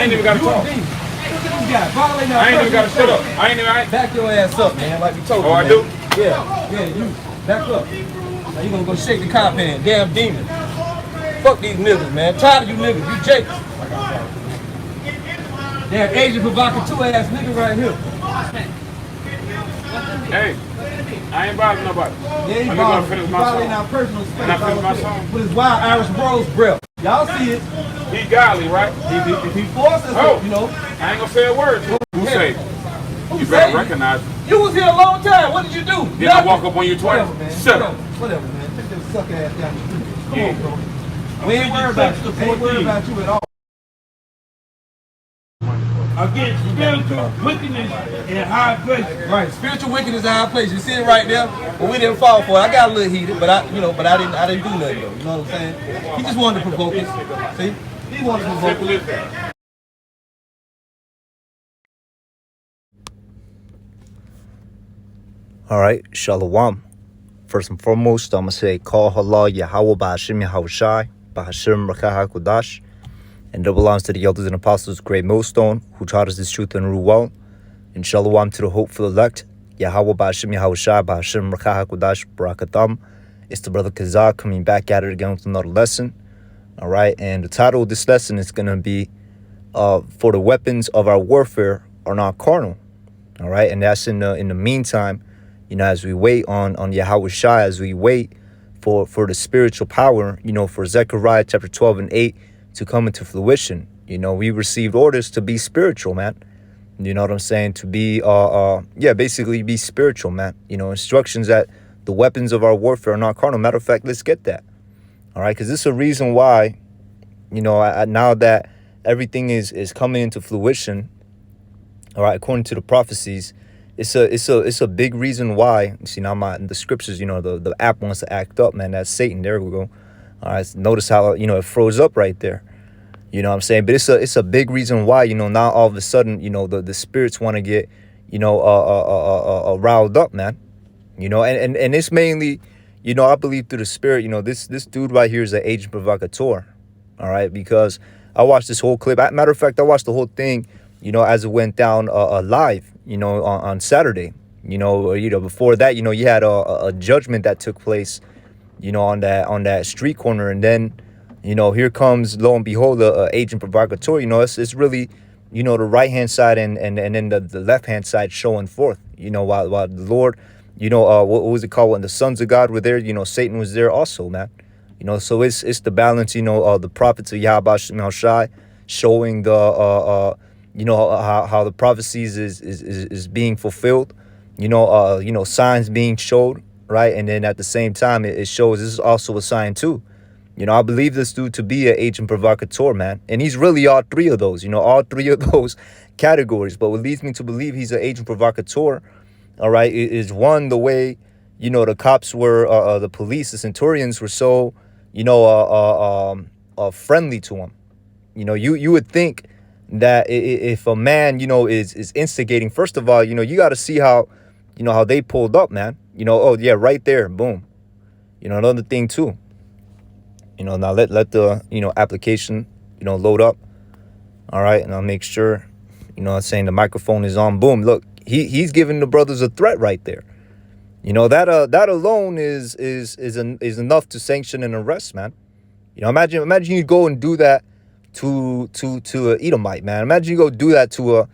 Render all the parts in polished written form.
ain't even got to talk. I ain't even got to shut up. I ain't even. Back your ass up, man, like we told you. Oh, I do? Yeah, you. Back up. Now you gonna go shake the cop hand. Damn demon. Fuck these niggas, man. Tired of you niggas. You Jake. Damn Asian provocateur ass nigga right here. Hey, I ain't bothering nobody. Yeah, he's gonna finish my song. Our personal space. And I finish my song. With his wild Irish rose breath. Y'all see it. He godly, right? If he forces it, you know. I ain't gonna say a word. Who say? You better recognize it. You was here a long time. What did you do? Did I walk up on you twice? Shut up. Whatever, man. Take that suck ass down the street. Come Yeah. on, bro. We ain't worried about you. Ain't worried about you at all. Against spiritual wickedness in high places. Right, spiritual wickedness in high place. You see it right there, but we didn't fall for it. I got a little heated, but I didn't do nothing though. You know what I'm saying? He just wanted to provoke us. See, he wanted to provoke us. All right, Shalom. First and foremost, I'm going to say, Call Allah Yahweh Ba'ashim Yahushai, Ba'ashim Rakah HaKudash, and it belongs to the elders and apostles, great millstone, who taught us this truth and rule well. And Shalom to the hopeful elect, Yahweh Ba'ashim Yahushai, Ba'ashim Rakah HaKudash, Barakatam. It's the brother Kazak coming back at it again with another lesson. All right, and the title of this lesson is going to be, For the weapons of our warfare are not carnal. All right, and that's in the meantime, you know, as we wait on Yahweh Shai, as we wait for the spiritual power, you know, for Zechariah chapter 12 and 8 to come into fruition. You know, we received orders to be spiritual, man. You know what I'm saying? To be, basically be spiritual, man. You know, instructions that the weapons of our warfare are not carnal. Matter of fact, let's get that. All right, because this is a reason why, you know, now that everything is coming into fruition, all right, according to the prophecies, it's a big reason why. You see, now the scriptures, you know, the app wants to act up, man. That's Satan. There we go. All right, notice how, you know, it froze up right there. You know what I'm saying? But it's a big reason why, you know, now all of a sudden, you know, the spirits want to get, you know, riled up, man. You know, and it's mainly, you know, I believe through the spirit, you know, this dude right here is an agent provocateur. All right, because I watched this whole clip. Matter of fact, I watched the whole thing, you know, as it went down live, you know, on Saturday. You know, before that, you know, you had a judgment that took place, you know, on that street corner, and then, you know, here comes, lo and behold, the agent provocateur. You know, it's really, you know, the right hand side and then the left hand side showing forth. You know, while the Lord, you know, what was it called when the sons of God were there? You know, Satan was there also, man. You know, so it's the balance. You know, the prophets of Yahweh Shai showing the you know, how the prophecies is being fulfilled. You know, signs being showed, right? And then at the same time, it shows this is also a sign too. You know, I believe this dude to be an agent provocateur, man. And he's really all three of those, you know, all three of those categories. But what leads me to believe he's an agent provocateur, all right, is one, the way, you know, the cops were, the police, the centurions were so, you know, friendly to him. You know, you would think that if a man, you know, is instigating, first of all, you know, you got to see how, you know, how they pulled up, man. You know, oh, yeah, right there, boom. You know, another thing, too. You know, now let the, you know, application, you know, load up. All right, and I'll make sure, you know, I'm saying the microphone is on. Boom, look, he's giving the brothers a threat right there. You know, that alone is enough to sanction an arrest, man. You know, imagine you go and do that to a Edomite, man. Imagine you go do that to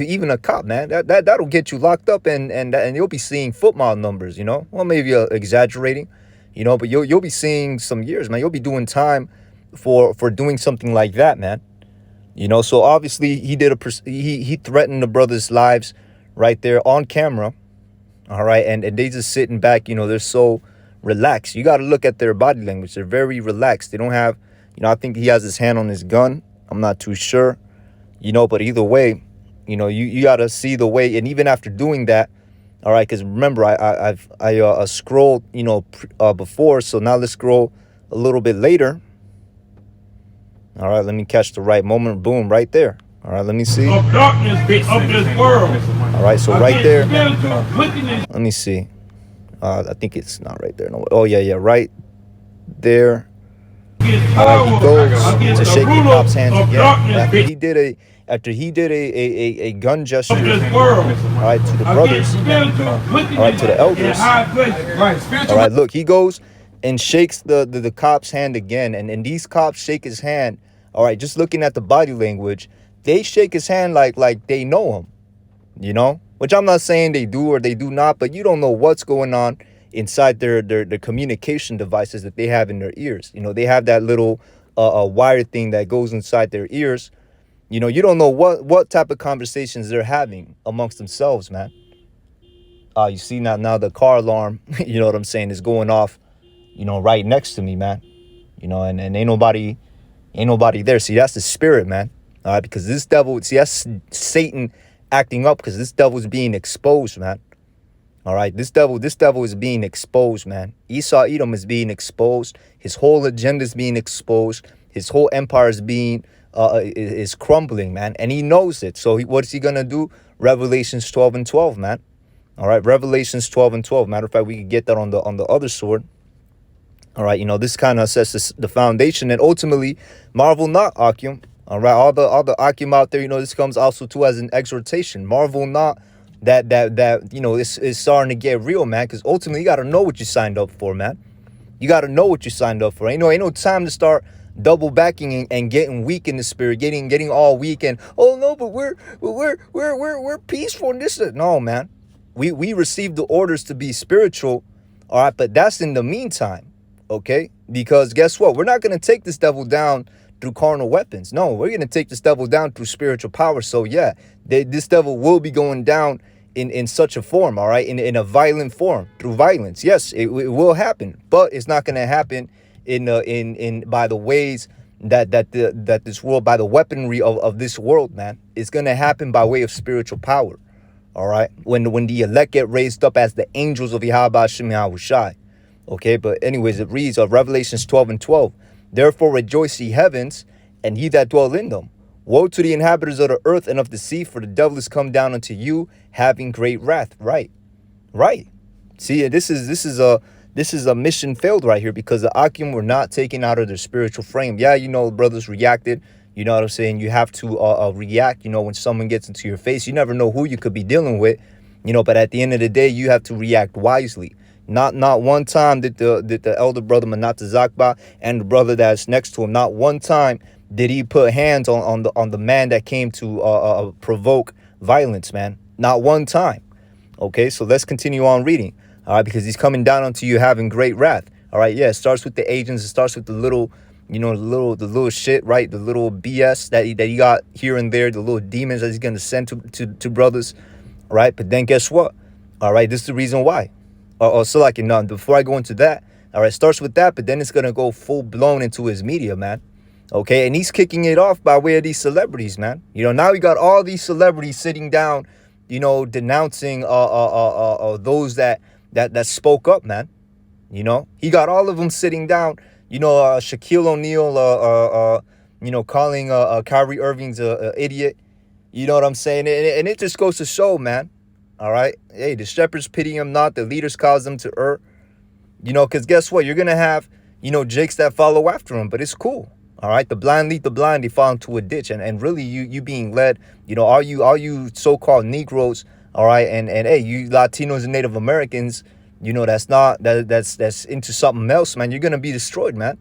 even a cop, man. That'll get you locked up and you'll be seeing football numbers, you know. Well, maybe exaggerating, you know, but you'll be seeing some years, man. You'll be doing time for doing something like that, man. You know, so obviously he threatened the brothers' lives right there on camera. All right, and they just sitting back, you know, they're so relaxed. You got to look at their body language. They're very relaxed. They don't have, you know, I think he has his hand on his gun. I'm not too sure, you know, but either way, you know, you got to see the way. And even after doing that, all right, because remember, I scrolled, you know, before. So now let's scroll a little bit later. All right, let me catch the right moment. Boom, right there. All right, let me see. Of darkness of this world. All right, so right there. Let me see. I think it's not right there. No. Oh, yeah, right there. All right, he goes against to the shake the ruler cop's hands of again. darkness, After he did a gun gesture, of this world, all right, to the against brothers, spiritual all wickedness right, to the in elders. high places. Right, All spiritual. right, look, he goes and shakes the cop's hand again, and these cops shake his hand. All right, just looking at the body language, they shake his hand like they know him, you know, which I'm not saying they do or they do not, but you don't know what's going on inside their communication devices that they have in their ears. You know, they have that little wire thing that goes inside their ears. You know, you don't know what type of conversations they're having amongst themselves, man. You see now the car alarm, you know what I'm saying, is going off, you know, right next to me, man. You know, and ain't nobody there. See, that's the spirit, man. All right, because this devil, see, that's Satan acting up, because this devil is being exposed, man. All right, this devil is being exposed, man. Esau Edom is being exposed. His whole agenda is being exposed. His whole empire is being is crumbling, man, and he knows it. So what's he gonna do? Revelations 12:12, man. All right, Revelations 12:12. Matter of fact, we could get that on the other sword. All right, you know, this kind of sets the foundation, and ultimately, marvel not, Akim. All right, all the Akim out there, you know, this comes also too as an exhortation. Marvel not that you know, it's starting to get real, man, because ultimately you got to know what you signed up for, man. You got to know what you signed up for. Ain't no time to start double backing and getting weak in the spirit, getting all weak and, oh no, but we're peaceful and this. No, man. We received the orders to be spiritual, all right, but that's in the meantime, okay? Because guess what? We're not going to take this devil down through carnal weapons. No, we're going to take this devil down through spiritual power. So yeah, this devil will be going down in such a form, all right, in a violent form, through violence. Yes, it will happen, but it's not going to happen in by the ways that this world, by the weaponry of this world, man. It's going to happen by way of spiritual power. All right, when the elect get raised up as the angels of Yahweh Hashem Yahushai. Okay, but anyways, it reads of Revelations 12:12. Therefore rejoice, ye heavens, and ye that dwell in them. Woe to the inhabitants of the earth and of the sea, for the devil is come down unto you, having great wrath. Right. See, this is a mission failed right here, because the Akim were not taken out of their spiritual frame. Yeah, you know, brothers reacted. You know what I'm saying? You have to react, you know, when someone gets into your face. You never know who you could be dealing with, you know, but at the end of the day, you have to react wisely. Not one time did the elder brother Manata Zakba and the brother that's next to him, not one time did he put hands on the man that came to provoke violence, man. Not one time. Okay, so let's continue on reading. All right, because he's coming down onto you having great wrath. All right, yeah, it starts with the agents. It starts with the little, you know, the little shit, right? The little BS that he got here and there, the little demons that he's going to send to brothers, right? But then guess what? All right, this is the reason why. So like, you know, before I go into that, all right, it starts with that, but then it's going to go full blown into his media, man. Okay, and he's kicking it off by way of these celebrities, man. You know, now we got all these celebrities sitting down, you know, denouncing those that spoke up, man. You know, he got all of them sitting down. You know, Shaquille O'Neal, you know, calling Kyrie Irving's a idiot. You know what I'm saying? And it just goes to show, man. All right, hey, the shepherds pity him not, the leaders cause them to err. You know, because guess what? You're gonna have, you know, jakes that follow after him, but it's cool. All right, the blind lead the blind, they fall into a ditch, and really you being led, you know, all you so-called Negroes, all right, and hey, you Latinos and Native Americans, you know, that's into something else, man. You're gonna be destroyed, man.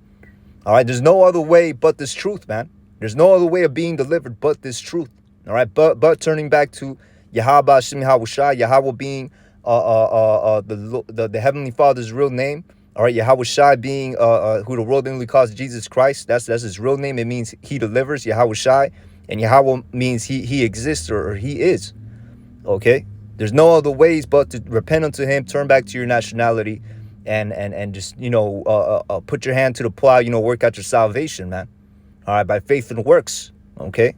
All right, there's no other way but this truth, man. There's no other way of being delivered but this truth. All right, but turning back to Yahweh Hashem Yahushai, Yahweh being the Heavenly Father's real name. All right, Yahushai being who the world only calls Jesus Christ. That's his real name. It means he delivers, Yahushai, and Yahweh means he exists or he is. Okay, there's no other ways but to repent unto him, turn back to your nationality, and just, you know, put your hand to the plow. You know, work out your salvation, man. All right, by faith and works. Okay.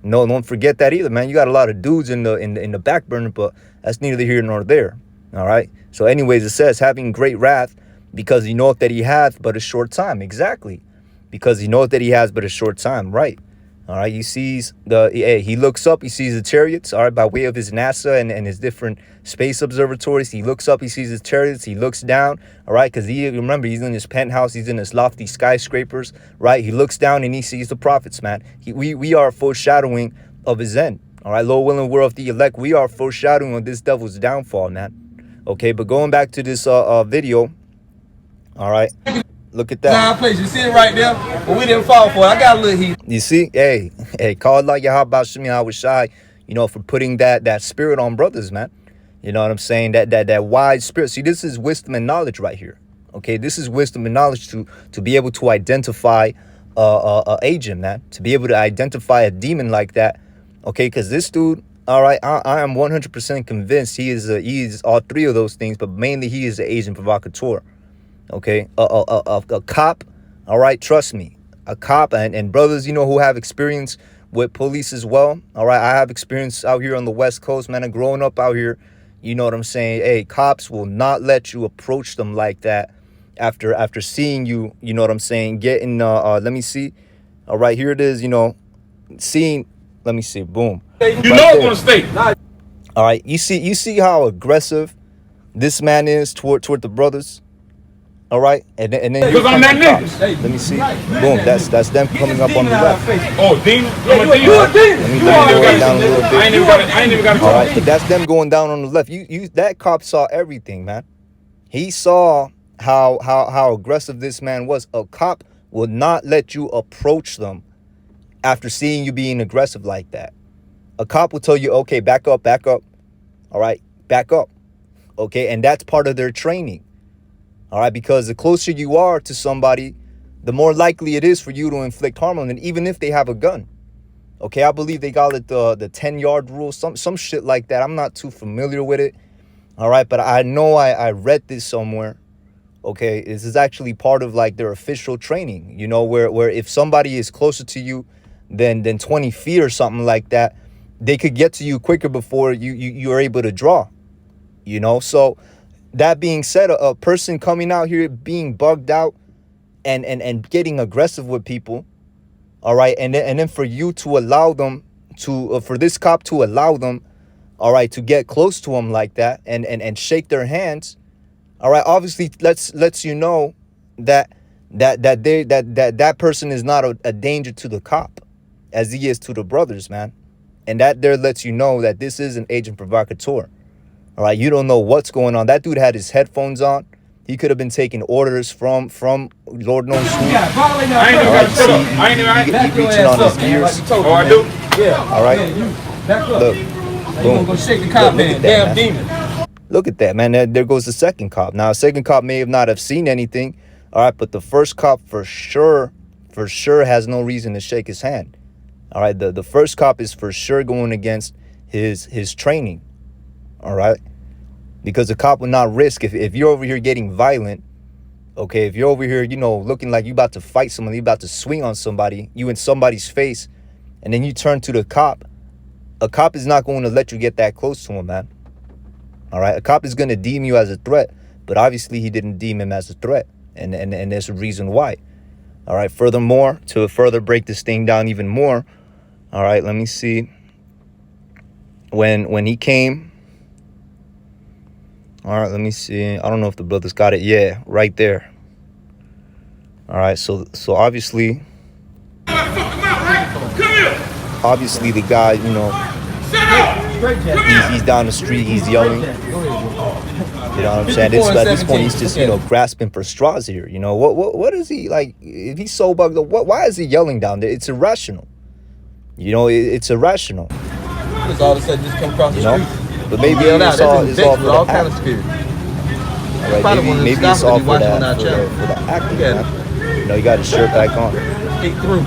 No, don't forget that either, man. You got a lot of dudes in the back burner, but that's neither here nor there. All right. So, anyways, it says having great wrath, because he knoweth that he hath but a short time. Exactly. Because he knoweth that he has but a short time. Right. All right, he sees he looks up, he sees the chariots, all right, by way of his NASA and his different space observatories. He looks up, he sees his chariots, he looks down, all right, because remember, he's in his penthouse, he's in his lofty skyscrapers, right? He looks down and he sees the prophets, man. We are foreshadowing of his end, all right? Lord willing, we're of the elect. We are foreshadowing of this devil's downfall, man. Okay, but going back to this video, all right. Look at that. Nah, place. You see it right there? But we didn't fall for it. I got a little heat. You see? Hey, call Allah Yahweh Shemi Hawashai, for putting that spirit on brothers, man. You know what I'm saying? That wide spirit. See, this is wisdom and knowledge right here. Okay, this is wisdom and knowledge to be able to identify a agent, man. To be able to identify a demon like that. Okay, because this dude, all right, I am 100% convinced he is all three of those things, but mainly he is the agent provocateur. Okay, a cop, all right, trust me, a cop and brothers, who have experience with police as well, all right, I have experience out here on the West Coast, man, and growing up out here, you know what I'm saying, hey, cops will not let you approach them like that after seeing you, you know what I'm saying, getting, let me see, all right, here it is, seeing, let me see, boom. You right know it's gonna stay. All right, you see how aggressive this man is toward the brothers. All right, and then because I'm that nigga. Let me see. Boom, that's them coming up on the left. Oh, demon. Let me go down a little bit. I ain't even got to All right, but that's them going down on the left. That cop saw everything, man. He saw how aggressive this man was. A cop will not let you approach them after seeing you being aggressive like that. A cop will tell you, okay, back up. All right, back up. Okay, and that's part of their training. All right, because the closer you are to somebody, the more likely it is for you to inflict harm on them, even if they have a gun. Okay, I believe they call it the 10-yard rule, some shit like that. I'm not too familiar with it. All right, but I know I read this somewhere. Okay, this is actually part of like their official training, where if somebody is closer to you than 20 feet or something like that, they could get to you quicker before you are able to draw, so that being said, a person coming out here being bugged out and getting aggressive with people, all right, and then for you to allow them to, for this cop to allow them, all right, to get close to him like that and shake their hands, all right, obviously lets you know that person is not a danger to the cop as he is to the brothers, man, and that there lets you know that this is an agent provocateur. All right, you don't know what's going on. That dude had his headphones on. He could have been taking orders from Lord knows who. I ain't even got to shut up. I ain't even He reaching on his ears. Oh, I do? Yeah. All right. Look. Boom. Go shake the cop, man. Damn demon. Look at that, man. There goes the second cop. Now, the second cop may not have seen anything. All right, but the first cop for sure has no reason to shake his hand. All right, the first cop is for sure going against his training. All right, because the cop will not risk if you're over here getting violent. Okay, if you're over here, looking like you about to fight someone, you about to swing on somebody, you in somebody's face, and then you turn to the cop. A cop is not going to let you get that close to him, man. All right, a cop is going to deem you as a threat, but obviously he didn't deem him as a threat, and there's a reason why. All right, furthermore, to further break this thing down even more, all right, let me see. When he came. All right, let me see. I don't know if the brothers got it. Yeah, right there. All right, so obviously the guy, he's down the street, he's yelling. You know what I'm saying? At this point, he's just, grasping for straws here. What is he like? If he's so bugged up, why is he yelling down there? It's irrational. It's irrational. It's all of a sudden just come across the street. But maybe it's all for all the kind of act. spirit. All right, maybe it's all for the acting, man. You got his shirt back on. Peek through.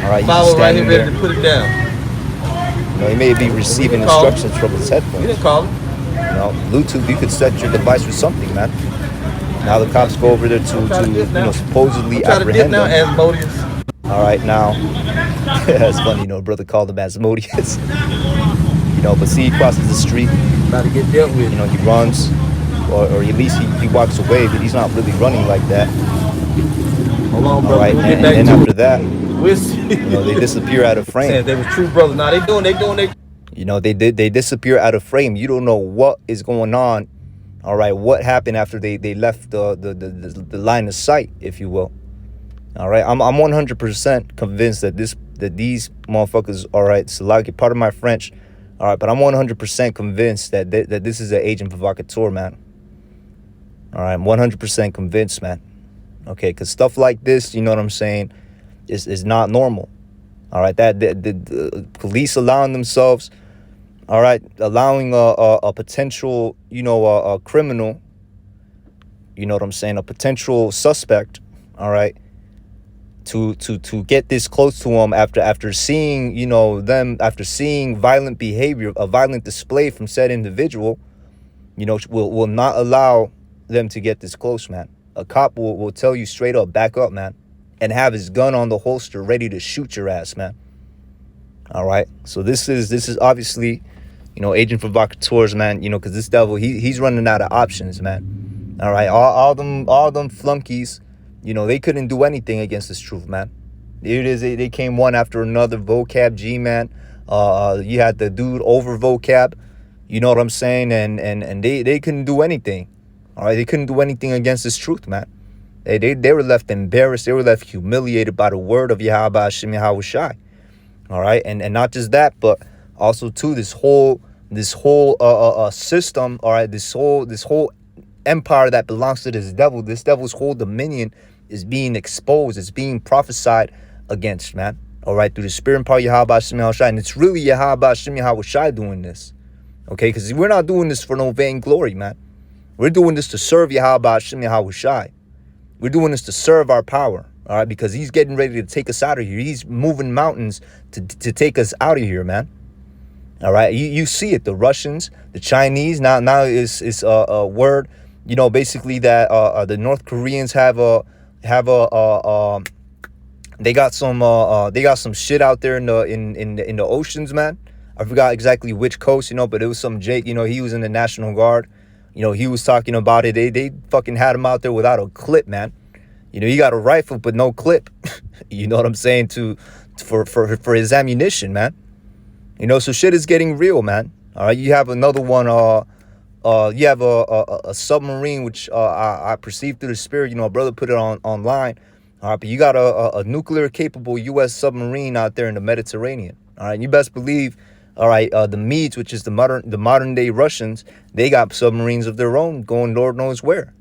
All right, Follow he's right here, standing ready there. to put it down. He may be receiving instructions from his You headphones. didn't call him. Bluetooth, you could set your device with something, man. Now the cops go over there to supposedly apprehend now, him. Asmodeus. All right, now that's funny, brother called him Asmodeus. But see, he crosses the street. About to get dealt with. He runs, or at least he walks away, but he's not really running like that. Hold on, All bro. right, We'll and get back then to after it. that, We'll see. You know, they disappear out of frame. Saying they was true brothers. Now they doing You know, they disappear out of frame. You don't know what is going on. All right, what happened after they left the line of sight, if you will. All right, I'm 100% convinced that these motherfuckers, all right, so like part of my French, all right, but I'm 100% convinced that this is an agent provocateur, man. All right, I'm 100% convinced, man. Okay, because stuff like this, you know what I'm saying, is not normal. All right, that the police allowing themselves, all right, allowing a potential, you know, a criminal, you know what I'm saying, a potential suspect, all right, to get this close to them after seeing, you know, after seeing violent behavior, a violent display from said individual, you know, will not allow them to get this close, man. A cop will tell you straight up, back up, man, and have his gun on the holster ready to shoot your ass, man. All right, so this is obviously, you know, agent provocateurs, man, you know, because this devil, he's running out of options, man. All right, all them flunkies, you know, they couldn't do anything against this truth, man. Here it is, they came one after another. Vocab G, man. You had the dude over vocab, you know what I'm saying, and they couldn't do anything. All right, they couldn't do anything against this truth, man. They were left embarrassed. They were left humiliated by the word of Yahweh Hashem Yahweh Shai. All right, and not just that, but also too this whole system. All right, this whole empire that belongs to this devil's whole dominion is being exposed. It's being prophesied against, man. All right, through the spirit and power of Yahweh Hashem Yahweh Shai, and it's really Yahweh Hashem Yahweh Shai doing this. Okay, because we're not doing this for no vainglory, man. We're doing this to serve Yahweh Hashem Yahweh Shai. We're doing this to serve our power, all right? Because he's getting ready to take us out of here. He's moving mountains to take us out of here, man. All right, you see it. The Russians, the Chinese. Now is a word, you know, basically that the North Koreans have they got some shit out there in the oceans, man. I forgot exactly which coast, you know, but it was some Jake, you know, he was in the National Guard. You know, he was talking about it. They fucking had him out there without a clip, man. You know, he got a rifle but no clip. You know what I'm saying? For his ammunition, man. You know, so shit is getting real, man. All right, you have another one. You have a submarine, which I perceived through the spirit. You know, a brother put it online. All right, but you got a nuclear capable U.S. submarine out there in the Mediterranean. All right, you best believe. All right, the Medes, which is the modern day Russians, they got submarines of their own going Lord knows where.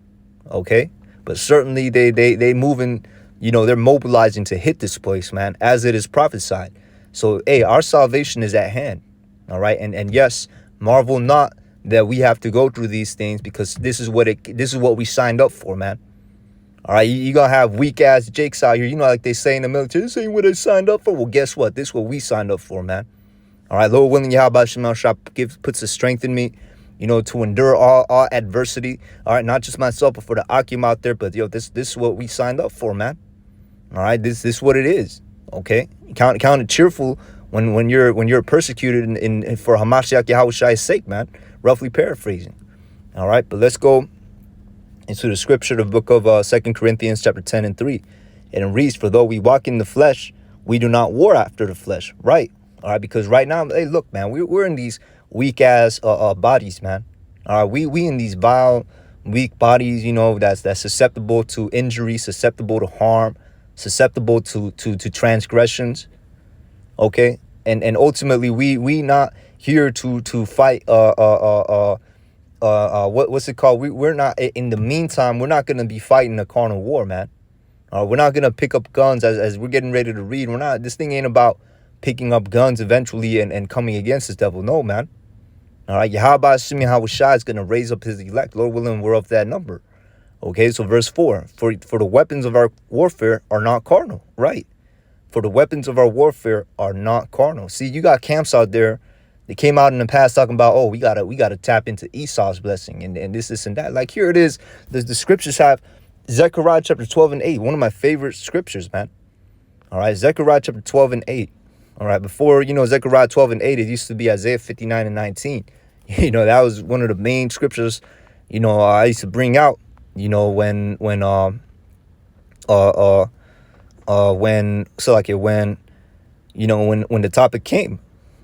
Okay, but certainly they moving, you know, they're mobilizing to hit this place, man, as it is prophesied. So hey, our salvation is at hand. All right, and yes, marvel not that we have to go through these things, because this is what we signed up for, man. All right, you gonna have weak ass jakes out here, you know, like they say in the military. This ain't what they signed up for. Well, guess what? This is what we signed up for, man. All right, Lord willing, Yahweh Shemel Shah puts the strength in me, you know, to endure all adversity. All right, not just myself, but for the Akim out there. But yo, this is what we signed up for, man. All right, this is what it is. Okay, count it cheerful when you're persecuted in for Hamashiach Yahweh Shai's sake, man. Roughly paraphrasing. All right, but let's go into the scripture, the book of 2 Corinthians chapter 10 and 3, and it reads, "For though we walk in the flesh, we do not war after the flesh." Right. All right, because right now, hey, look, man, we're in these weak ass bodies, man. All right, we in these vile, weak bodies, you know, that's susceptible to injury, susceptible to harm, susceptible to transgressions. Okay, and ultimately, we not here to fight. What's it called? We're not. In the meantime, we're not gonna be fighting a carnal war, man. We're not gonna pick up guns as we're getting ready to read. We're not. This thing ain't about picking up guns eventually and coming against this devil. No, man. All right, Yahweh Hashem Yahweh Shai is going to raise up his elect. Lord willing, we're of that number. Okay, so verse 4. For the weapons of our warfare are not carnal. Right. For the weapons of our warfare are not carnal. See, you got camps out there. They came out in the past talking about, oh, we gotta tap into Esau's blessing and this and that. Like, here it is. The scriptures have Zechariah chapter 12 and 8. One of my favorite scriptures, man. All right, Zechariah chapter 12 and 8. All right, before, you know, Zechariah 12 and 8, it used to be Isaiah 59 and 19. You know, that was one of the main scriptures, you know, I used to bring out, you know, when when when the topic came.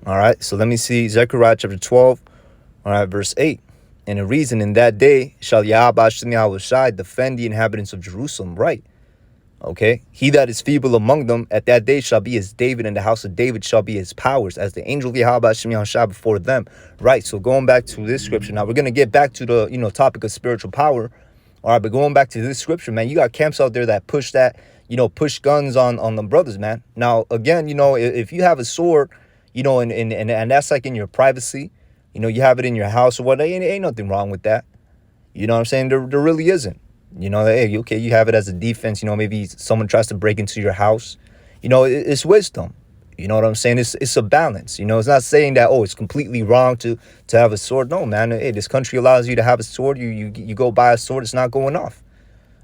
All right, so let me see Zechariah chapter 12, all right, verse 8. And the reason, in that day shall Yahweh Shai defend the inhabitants of Jerusalem, right? Okay, he that is feeble among them at that day shall be as David, and the house of David shall be his powers, as the angel of Yahweh Shai before them. Right, so going back to this scripture, now we're going to get back to the topic of spiritual power. All right, but going back to this scripture, man, you got camps out there that push that, push guns on the brothers, man. Now, again, if you have a sword, and that's like in your privacy, you have it in your house or what, ain't nothing wrong with that. You know what I'm saying? There really isn't. Hey, okay, you have it as a defense. Maybe someone tries to break into your house. It's wisdom. You know what I'm saying? It's a balance. It's not saying that, it's completely wrong to have a sword. No, man. Hey, this country allows you to have a sword. You go buy a sword. It's not going off.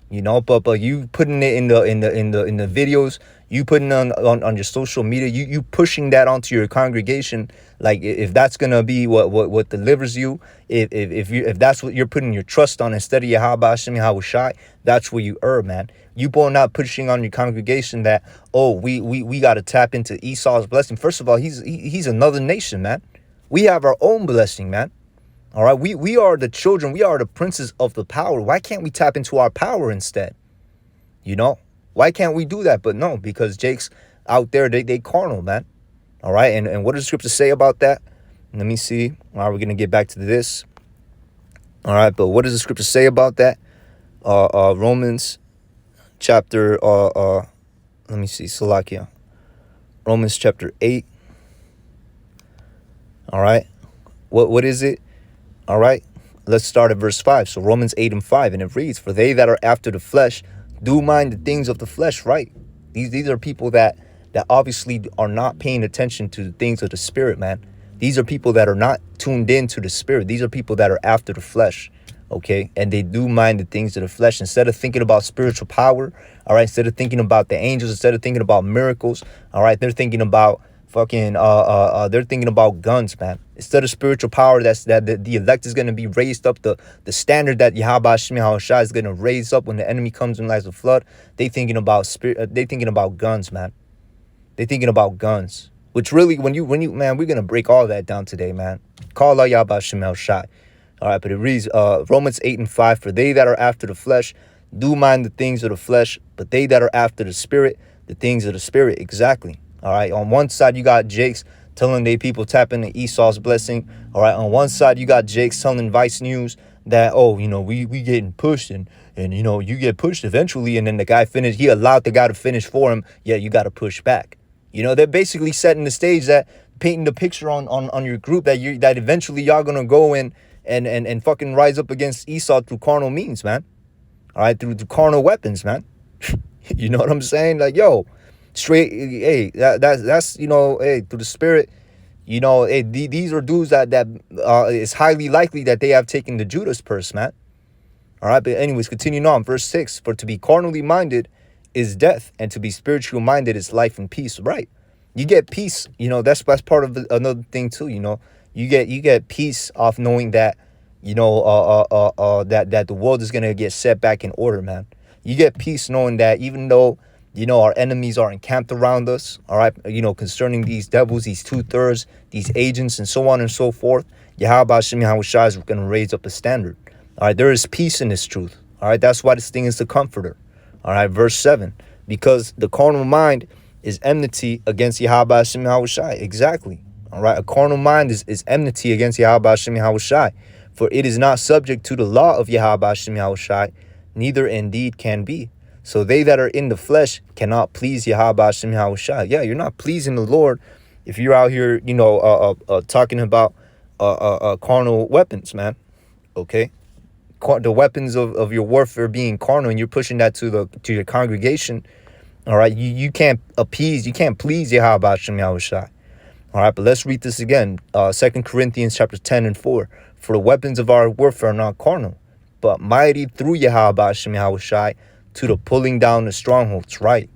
But you putting it in the videos, you putting on your social media, you pushing that onto your congregation. Like, if that's gonna be what delivers you, if that's what you're putting your trust on instead of Yahweh Hashem Yahushai, that's where you err, man. You both not pushing on your congregation that, we got to tap into Esau's blessing. First of all, he's another nation, man. We have our own blessing, man. All right, we are the children. We are the princes of the power. Why can't we tap into our power instead? Why can't we do that? But no, because Jake's out there, they carnal, man. All right, and what does the scripture say about that? Let me see. All right, we're going to get back to this. All right, but what does the scripture say about that? Romans chapter, let me see, Salakia. Romans chapter 8. All right, what is it? All right, let's start at verse 5. So Romans 8 and 5, and it reads, for they that are after the flesh do mind the things of the flesh, right? These are people that obviously are not paying attention to the things of the spirit, man. These are people that are not tuned in to the spirit. These are people that are after the flesh, okay? And they do mind the things of the flesh. Instead of thinking about spiritual power, all right, instead of thinking about the angels, instead of thinking about miracles, all right, they're thinking about they're thinking about guns, man. Instead of spiritual power, that the elect is going to be raised up, the standard that Yahweh Shai is going to raise up when the enemy comes in like a flood. They thinking about they thinking about guns, man. They thinking about guns. Which really, when you man, we're gonna break all that down today, man. Call out Yahweh Shai. All right, but it reads Romans 8 and 5. For they that are after the flesh do mind the things of the flesh, but they that are after the spirit, the things of the spirit. Exactly. All right, on one side, you got Jake's telling they people tap into Esau's blessing. All right, on one side, you got Jake's telling Vice News that, we getting pushed and you get pushed eventually. And then the guy finished. He allowed the guy to finish for him. Yeah, you got to push back. They're basically setting the stage, that painting the picture on your group that eventually y'all going to go in and fucking rise up against Esau through carnal means, man. All right, through carnal weapons, man. You know what I'm saying? Like, yo. Straight, hey, that's hey, through the spirit, hey, these are dudes that it's highly likely that they have taken the Judas purse, man. All right, but anyways, continuing on, verse 6, for to be carnally minded is death, and to be spiritually minded is life and peace. Right, you get peace, that's part of another thing too. You get peace off knowing that that the world is gonna get set back in order, man. You get peace knowing that even though our enemies are encamped around us, all right, concerning these devils, these 2/3, these agents, and so on and so forth, Yahweh Hashem Yahushai is going to raise up a standard. All right, there is peace in this truth. All right, that's why this thing is the comforter. All right, verse 7, because the carnal mind is enmity against Yahweh Hashem Yahushai. Exactly. All right, a carnal mind is enmity against Yahweh Hashem Yahushai, for it is not subject to the law of Yahweh Hashem Yahushai, neither indeed can be. So they that are in the flesh cannot please Yahweh Hashem Yahushai. Yeah, you're not pleasing the Lord if you're out here, talking about carnal weapons, man. Okay, the weapons of your warfare being carnal, and you're pushing that to your congregation. All right, you can't appease, you can't please Yahweh Hashem Yahushai. All right, but let's read this again. 2 Corinthians chapter 10 and 4. For the weapons of our warfare are not carnal, but mighty through Yahweh Hashem Yahushai, to the pulling down the strongholds, right?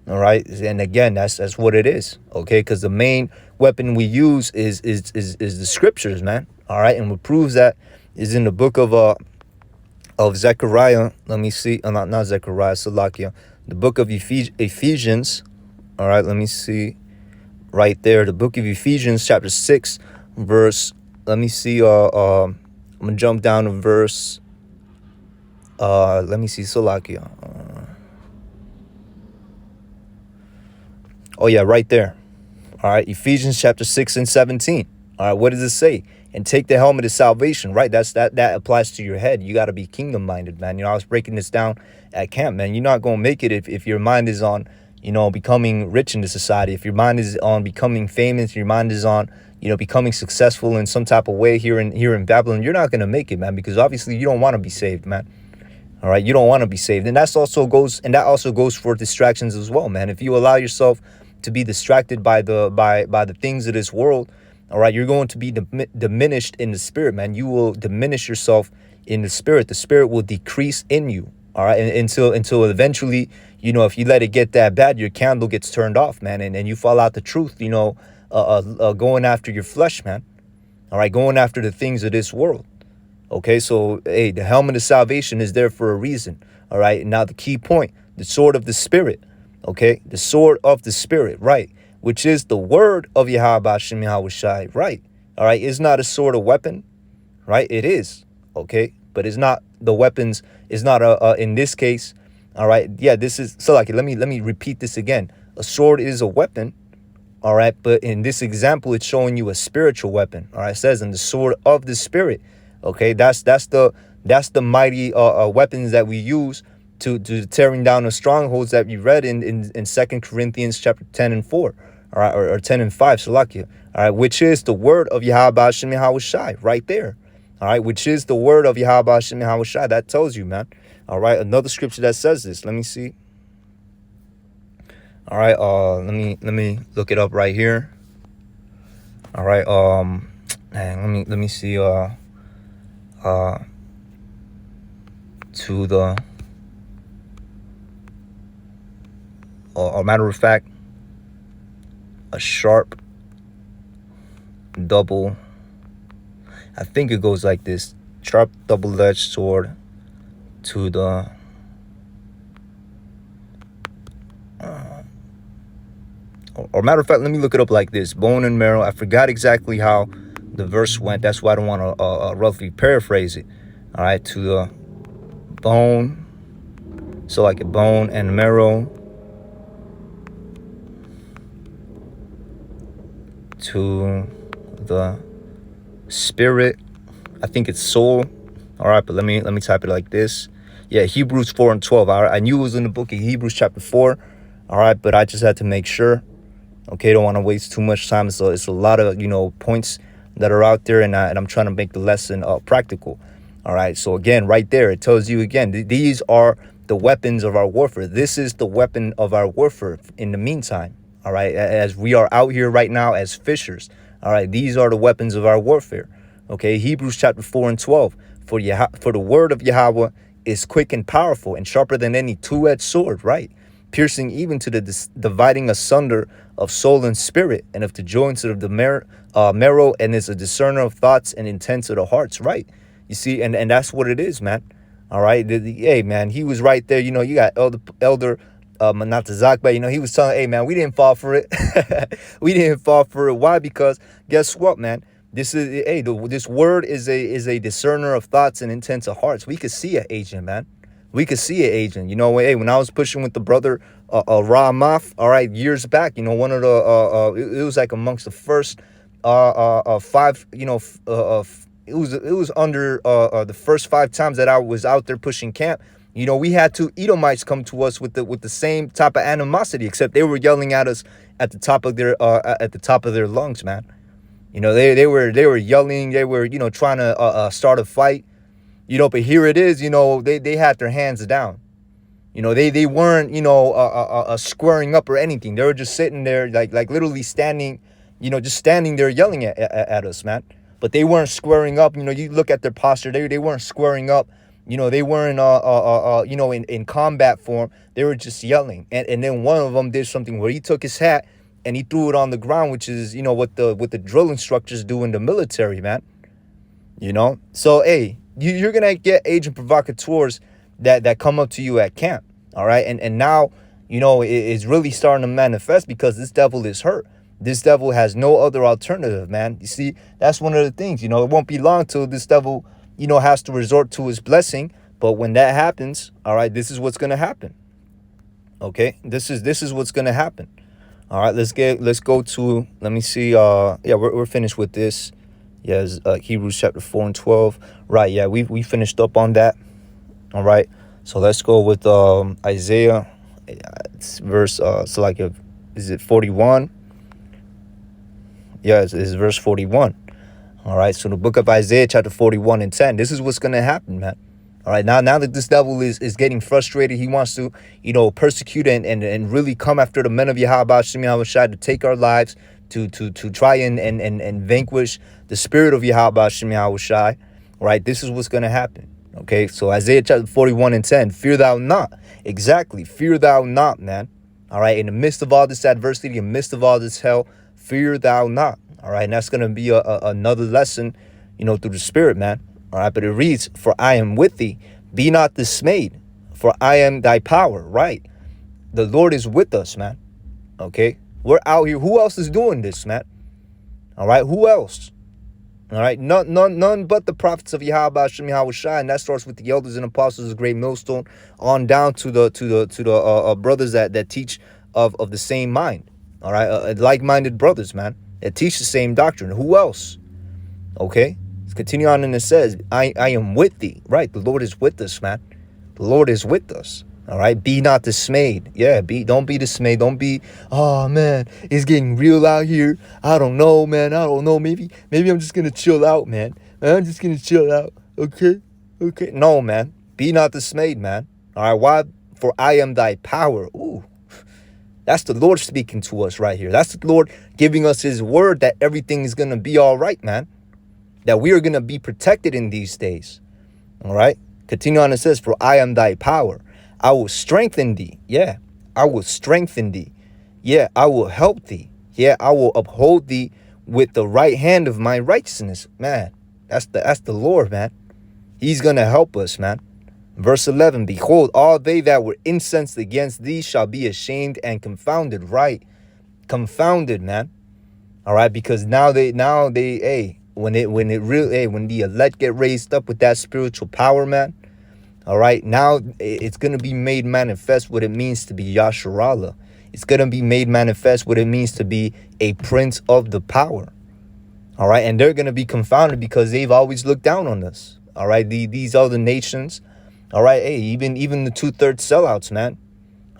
All right, and again, that's what it is, okay? Because the main weapon we use is the scriptures, man. All right, and what proves that is in the book of Zechariah. Let me see, not Zechariah, Salakia, The book of Ephesians. All right, let me see. Right there, the book of Ephesians, chapter 6, verse. Let me see. I'm gonna jump down to verse. Let me see. Salakia. Oh yeah, right there. All right, Ephesians chapter 6 and 17. All right, what does it say? And take the helmet of salvation, right? That applies to your head. You got to be kingdom minded, man. I was breaking this down at camp, man. You're not going to make it if your mind is on, becoming rich in the society. If your mind is on becoming famous, your mind is on, becoming successful in some type of way here in Babylon, you're not going to make it, man, because obviously you don't want to be saved, man. All right, you don't want to be saved. And that also goes for distractions as well, man. If you allow yourself to be distracted by the things of this world, all right, you're going to be diminished in the spirit, man. You will diminish yourself in the spirit. The spirit will decrease in you, all right, until eventually, if you let it get that bad, your candle gets turned off, man, and you fall out the truth, going after your flesh, man. All right, going after the things of this world. Okay, so, hey, the helmet of salvation is there for a reason. All right, now the key point, the sword of the spirit. Okay, the sword of the spirit, right, which is the word of Yahweh Hashem Yahweh Shai, right? All right, it's not a sword, a weapon, right? It is, okay, but it's not the weapons. It's not in this case. All right, yeah, this is so like let me repeat this again. A sword is a weapon, all right, but in this example, it's showing you a spiritual weapon. All right, it says in the sword of the spirit. Okay, that's the mighty weapons that we use to tearing down the strongholds that you read in 2 Corinthians chapter 10 and 4, all right, or 10 and 5, Salakia, all right, which is the word of Yahweh Hashem Yahweh Shai, right there, all right, which is the word of Yahweh Hashem Yahweh Shai. That tells you, man, all right, another scripture that says this. Let me see. All right, let me look it up right here. All right, let me see, to the a matter of fact, a sharp double, I think it goes like this, sharp double-edged sword to the or matter of fact, let me look it up like this, bone and marrow. I forgot exactly how the verse went. That's why I don't want to roughly paraphrase it. All right, to the bone, so like a bone and marrow, to the spirit, I think it's soul. All right, but let me type it like this. Yeah, Hebrews 4 and 12. All right, I knew it was in the book of Hebrews chapter 4. All right, but I just had to make sure. Okay, don't want to waste too much time. So it's a lot of points that are out there, and I'm trying to make the lesson practical. All right, so again, right there, it tells you again, these are the weapons of our warfare. This is the weapon of our warfare in the meantime. All right, as we are out here right now as fishers. All right, these are the weapons of our warfare. Okay, Hebrews chapter 4 and 12. For the word of Yahweh is quick and powerful and sharper than any two-edged sword, right? Piercing even to the dividing asunder of soul and spirit, and of the joints of the marrow, and is a discerner of thoughts and intents of the hearts, right? You see, and that's what it is, man. All right, hey, man, he was right there. You got Elder Manatazakba, he was telling, hey, man, we didn't fall for it. We didn't fall for it. Why? Because guess what, man? This is, hey, this word is a discerner of thoughts and intents of hearts. We could see an agent, man. We could see an agent. Hey, when I was pushing with the brother Ramaf, all right, years back, one of the it was like amongst the first 5, it was under the first 5 times that I was out there pushing camp. We had 2 Edomites come to us with the same type of animosity, except they were yelling at us at the top of their lungs, man. They were yelling, they were trying to start a fight. But here it is, they had their hands down. They weren't, squaring up or anything. They were just sitting there, like literally standing, just standing there yelling at us, man. But they weren't squaring up. You look at their posture, they weren't squaring up. They weren't, in combat form. They were just yelling. And then one of them did something where he took his hat and he threw it on the ground, which is, what the drill instructors do in the military, man. So, hey, you're going to get agent provocateurs that come up to you at camp. All right. And now, it's really starting to manifest because this devil is hurt. This devil has no other alternative, man. You see, that's one of the things, it won't be long till this devil, has to resort to his blessing. But when that happens, all right, this is what's going to happen. Okay. This is what's going to happen. All right. Let's go to, let me see. Yeah, we're finished with this. Yes. Hebrews chapter 4 and 12. Right. Yeah. We finished up on that. All right. So let's go with Isaiah. It's verse is it 41? Yeah, it's verse 41. All right. So the book of Isaiah chapter 41 and 10. This is what's gonna happen, man. All right. Now that this devil is getting frustrated, he wants to, persecute and really come after the men of Yahweh Shem Yahushai to take our lives, to try and vanquish the spirit of Yahweh Shem Yahushai. All right. This is what's gonna happen. Okay, so Isaiah chapter 41 and 10, fear thou not. Exactly, fear thou not, man. All right, in the midst of all this adversity, in the midst of all this hell, fear thou not. All right, and that's going to be another lesson, through the Spirit, man. All right, but it reads, for I am with thee, be not dismayed, for I am thy power. Right, the Lord is with us, man. Okay, we're out here. Who else is doing this, man? All right, who else? All right, none but the prophets of Yahweh Shem Yahushai, and that starts with the elders and apostles of Great Millstone, on down to the brothers that teach of the same mind. All right, like-minded brothers, man, that teach the same doctrine. Who else? Okay, let's continue on, and it says, I am with thee. Right, the Lord is with us, man. The Lord is with us. All right, be not dismayed. Yeah, don't be dismayed. Don't be, oh man, it's getting real out here. I don't know, man. I don't know. Maybe I'm just gonna chill out, man. I'm just gonna chill out. Okay. No, man. Be not dismayed, man. All right. Why? For I am thy power. Ooh, that's the Lord speaking to us right here. That's the Lord giving us His word that everything is gonna be all right, man. That we are gonna be protected in these days. All right. Continue on. It says, for I am thy power. I will strengthen thee. Yeah, I will strengthen thee. Yeah, I will help thee. Yeah, I will uphold thee with the right hand of my righteousness. Man, that's the Lord, man. He's going to help us, man. Verse 11, behold, all they that were incensed against thee shall be ashamed and confounded. Right, confounded, man. All right, because now they, hey, when the elect get raised up with that spiritual power, man. All right, now it's going to be made manifest what it means to be Yasharallah. It's going to be made manifest what it means to be a prince of the power. All right, and they're going to be confounded because they've always looked down on us. All right, these other nations. All right, hey, even the 2/3 sellouts, man.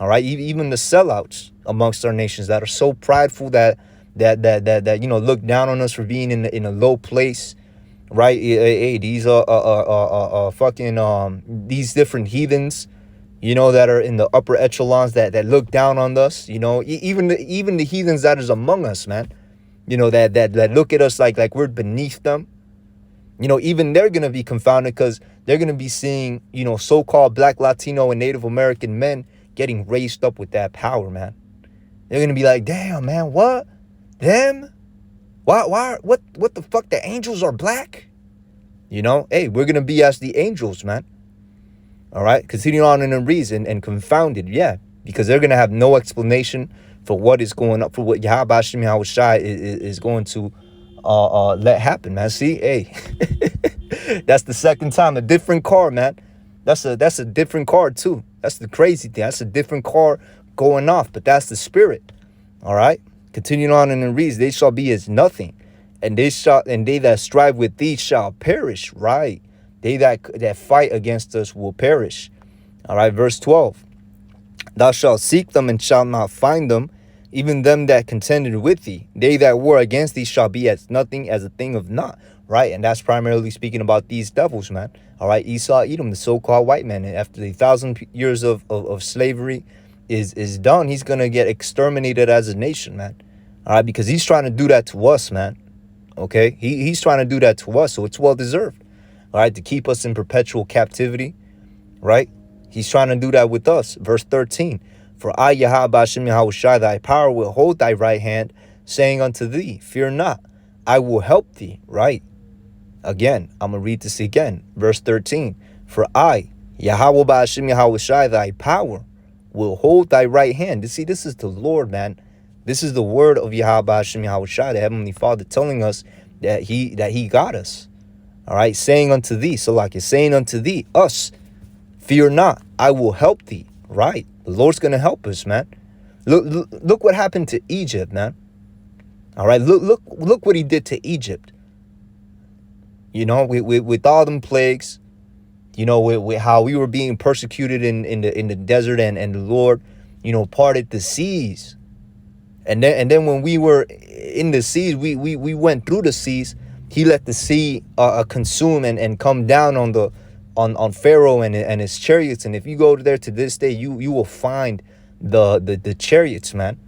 All right, even the sellouts amongst our nations that are so prideful that look down on us for being in a low place. Right, hey, these fucking these different heathens, that are in the upper echelons that look down on us, even the heathens that is among us, man, that look at us like we're beneath them, even they're gonna be confounded because they're gonna be seeing, so-called Black, Latino, and Native American men getting raised up with that power, man. They're gonna be like, damn, man, what? Them? Why, what the fuck? The angels are black? Hey, we're going to be as the angels, man. All right. Continue on in the reason and confounded. Yeah. Because they're going to have no explanation for what is going up, for what Yahweh Shem Yahushai is going to let happen, man. See, hey, that's the second time. A different car, man. That's a different car, too. That's the crazy thing. That's a different car going off. But that's the spirit. All right. Continuing on in the reads, they shall be as nothing, and they that strive with thee shall perish. Right, they that fight against us will perish. All right, verse 12. Thou shalt seek them and shalt not find them, even them that contended with thee. They that war against thee shall be as nothing, as a thing of naught. Right, and that's primarily speaking about these devils, man. All right, Esau, Edom, the so-called white man, and after the 1,000 years of slavery is done, he's gonna get exterminated as a nation, man. All right, because he's trying to do that to us, man. Okay, he's trying to do that to us, so it's well deserved. All right, to keep us in perpetual captivity. Right, he's trying to do that with us. Verse 13: for I, Yahweh Shem Yahushai, thy power will hold thy right hand, saying unto thee, fear not, I will help thee. Right. Again, I'm gonna read this again. Verse 13: for I, Yahweh Shem Yahushai, thy power will hold thy right hand. You see, this is the Lord, man. This is the word of Yahweh Hashem Yahushua, the Heavenly Father, telling us that he got us. All right, saying unto thee, Salaki, saying unto thee, us, fear not, I will help thee. Right, the Lord's gonna help us, man. Look what happened to Egypt, man. All right, look what he did to Egypt. You know, with all them plagues. You know, with how we were being persecuted in the desert, and the Lord, you know, parted the seas. And then when we were in the seas, we went through the seas. He let the sea consume and come down on Pharaoh and his chariots. And if you go there to this day, you will find the chariots, man.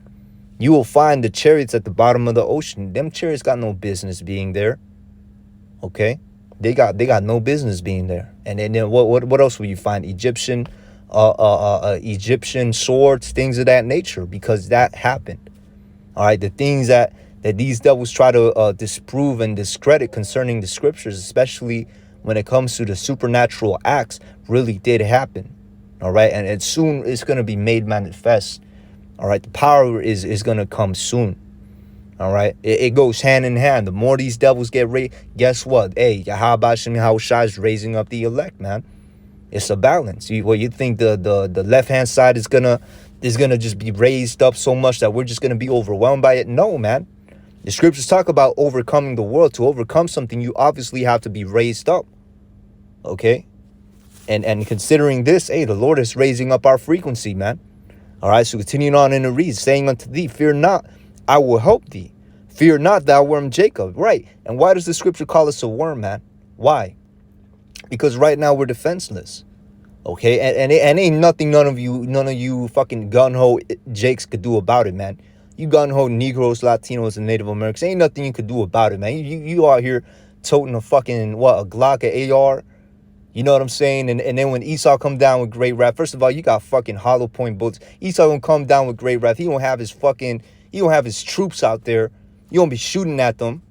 You will find the chariots at the bottom of the ocean. Them chariots got no business being there. Okay, they got no business being there. And then what else will you find? Egyptian swords, things of that nature, because that happened. All right, the things that these devils try to disprove and discredit concerning the scriptures, especially when it comes to the supernatural acts, really did happen. All right, and soon it's going to be made manifest. All right, the power is going to come soon. All right, it goes hand in hand. The more these devils get raised, guess what? Hey, Yahweh Hashem Yahushua is raising up the elect, man. It's a balance. You think the left hand side is gonna just be raised up so much that we're just gonna be overwhelmed by it? No, man. The scriptures talk about overcoming the world. To overcome something, you obviously have to be raised up. Okay, and considering this, hey, the Lord is raising up our frequency, man. All right, so continuing on in the read, saying unto thee, fear not, I will help thee. Fear not, thou worm Jacob. Right. And why does the scripture call us a worm, man? Why? Because right now we're defenseless. Okay, and ain't nothing none of you fucking gun-ho Jakes could do about it, man. You gun-ho Negroes, Latinos, and Native Americans, ain't nothing you could do about it, man. You out here toting a fucking, a Glock, an AR. You know what I'm saying? And then when Esau come down with great wrath, first of all, you got fucking hollow point bullets. Esau gonna come down with great wrath. He don't have his troops out there. You won't be shooting at them.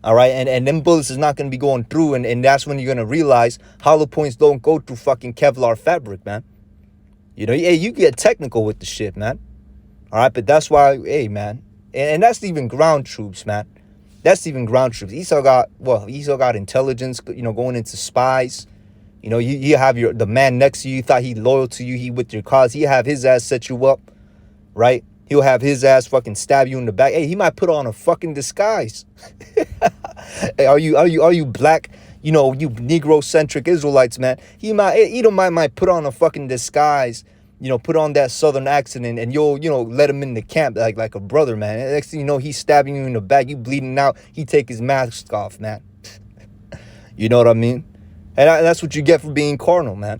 All right, and them bullets is not gonna be going through, and that's when you're gonna realize hollow points don't go through fucking Kevlar fabric, man. You know, hey, you get technical with the shit, man. All right, but that's why, hey, man, and that's even ground troops, man. That's even ground troops. Esau got intelligence, you know, going into spies. You know, you have the man next to you, thought he loyal to you, he with your cause. He have his ass set you up, right? He'll have his ass fucking stab you in the back. Hey, he might put on a fucking disguise. Hey, are you black? You know, you Negro-centric Israelites, man. He might put on a fucking disguise. You know, put on that southern accent, and you'll, you know, let him in the camp like a brother, man. And next thing you know, he's stabbing you in the back. You bleeding out. He take his mask off, man. You know what I mean? And that's what you get for being carnal, man.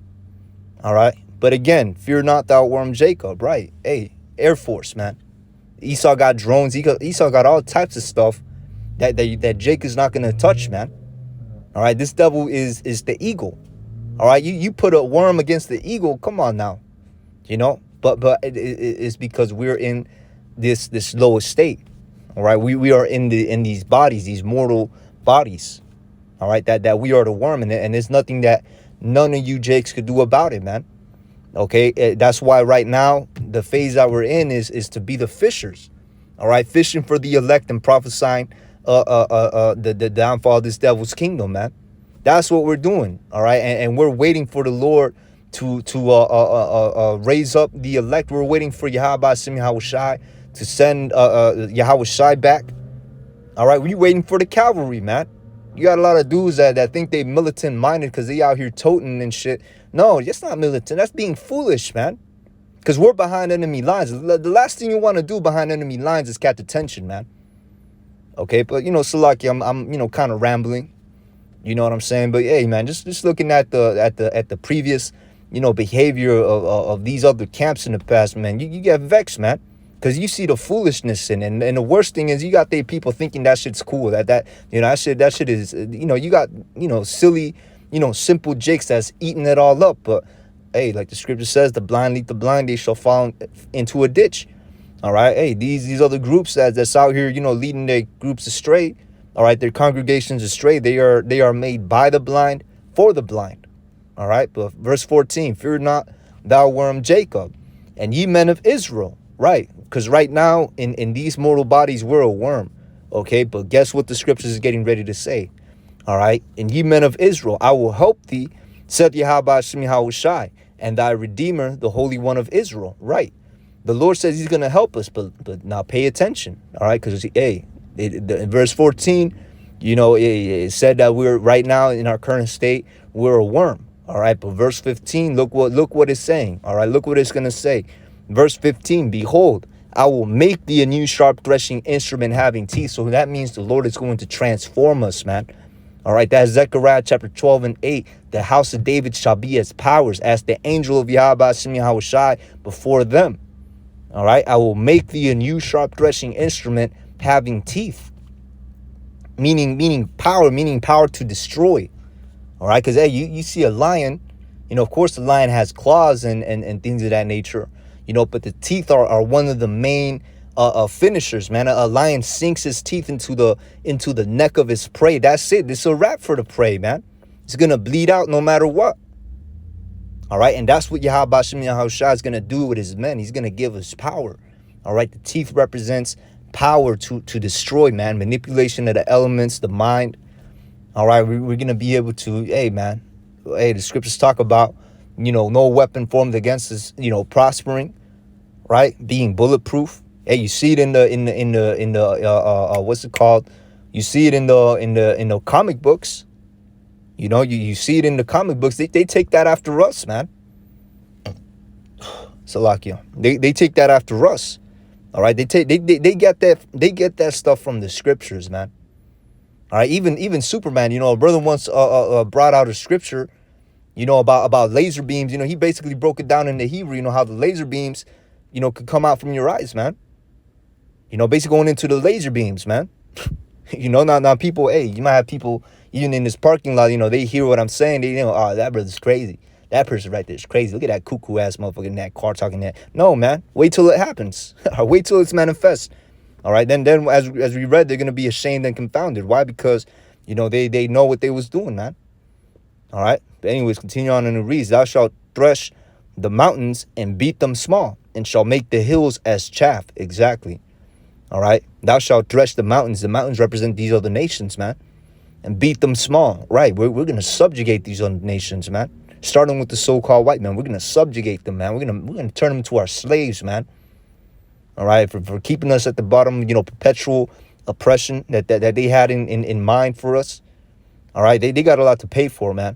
All right. But again, fear not, thou worm Jacob. Right. Hey, Air Force, man. Esau got drones. Esau got all types of stuff that Jake is not going to touch, man. All right. This devil is the eagle. All right. You put a worm against the eagle. Come on now. You know. But it's because we're in this lowest state. All right. We are in these bodies, these mortal bodies. All right, that we are the worm, and there's nothing that none of you Jakes could do about it, man. Okay, that's why right now the phase that we're in is to be the fishers. All right, fishing for the elect and prophesying the downfall of this devil's kingdom, man. That's what we're doing. All right, and we're waiting for the Lord to raise up the elect. We're waiting for Yahweh Yahushua to send Yahushua back. All right, we're waiting for the cavalry, man. You got a lot of dudes that think they militant minded because they out here toting and shit. No, that's not militant. That's being foolish, man. Because we're behind enemy lines. The last thing you want to do behind enemy lines is catch attention, man. Okay, but you know, Salaki, I'm you know, kind of rambling. You know what I'm saying? But hey, man, just looking at the previous, you know, behavior of these other camps in the past, man, you get vexed, man. Because you see the foolishness in it. And the worst thing is you got the people thinking that shit's cool. That you know, that shit is, you know, you got, you know, silly, you know, simple Jakes that's eating it all up. But hey, like the scripture says, the blind lead the blind, they shall fall into a ditch. All right. Hey, these other groups that's out here, you know, leading their groups astray. All right, their congregations astray. They are made by the blind for the blind. All right. But verse 14, fear not, thou worm Jacob. And ye men of Israel, right? Because right now in these mortal bodies, we're a worm. Okay, but guess what the scriptures is getting ready to say? All right, and ye men of Israel, I will help thee, said Yahweh Shem Yahushai, and thy Redeemer, the Holy One of Israel. Right. The Lord says he's going to help us, but now pay attention. All right, because, hey, in verse 14, you know, it said that we're right now in our current state, we're a worm. All right, but verse 15, look what it's saying. All right, look what it's going to say. Verse 15, behold, I will make thee a new sharp threshing instrument having teeth. So that means the Lord is going to transform us, man. All right, that's Zechariah chapter 12 and 8. The house of David shall be as powers, as the angel of Yahweh Shem Yahushai before them. All right, I will make thee a new sharp threshing instrument having teeth. Meaning power to destroy. All right, because hey, you see a lion, you know, of course the lion has claws and things of that nature, you know, but the teeth are one of the main finishers, man. A lion sinks his teeth into the neck of his prey. That's it. This is a wrap for the prey, man. It's gonna bleed out no matter what. All right, and that's what Yahweh Shem Yahushua is gonna do with his men. He's gonna give us power. All right, the teeth represents power to destroy, man. Manipulation of the elements, the mind. All right, we're gonna be able to, hey, man. Hey, the scriptures talk about, you know, no weapon formed against us, you know, prospering, right? Being bulletproof. Hey, you see it in the what's it called? You see it in the comic books. You know, you see it in the comic books. They take that after us, man. Salakia. They take that after us. All right, they get that stuff from the scriptures, man. All right, even Superman, you know, a brother once brought out a scripture, you know, about laser beams. You know, he basically broke it down in the Hebrew, you know, how the laser beams, you know, could come out from your eyes, man. You know, basically going into the laser beams, man. You know, now people, hey, you might have people even in this parking lot, you know, they hear what I'm saying. They, you know, oh, that brother's crazy. That person right there is crazy. Look at that cuckoo ass motherfucker in that car talking that. No, man, wait till it happens. Wait till it's manifest. All right, then as we read, they're gonna be ashamed and confounded. Why? Because, you know, they know what they was doing, man. All right. But anyways, continue on in the reads. Thou shalt thresh the mountains and beat them small, and shall make the hills as chaff. Exactly. All right. Thou shalt thresh the mountains. The mountains represent these other nations, man, and beat them small. Right. We're gonna subjugate these other nations, man. Starting with the so-called white man, we're gonna subjugate them, man. We're gonna turn them into our slaves, man. All right, for keeping us at the bottom, you know, perpetual oppression that they had in mind for us. All right, they got a lot to pay for, man.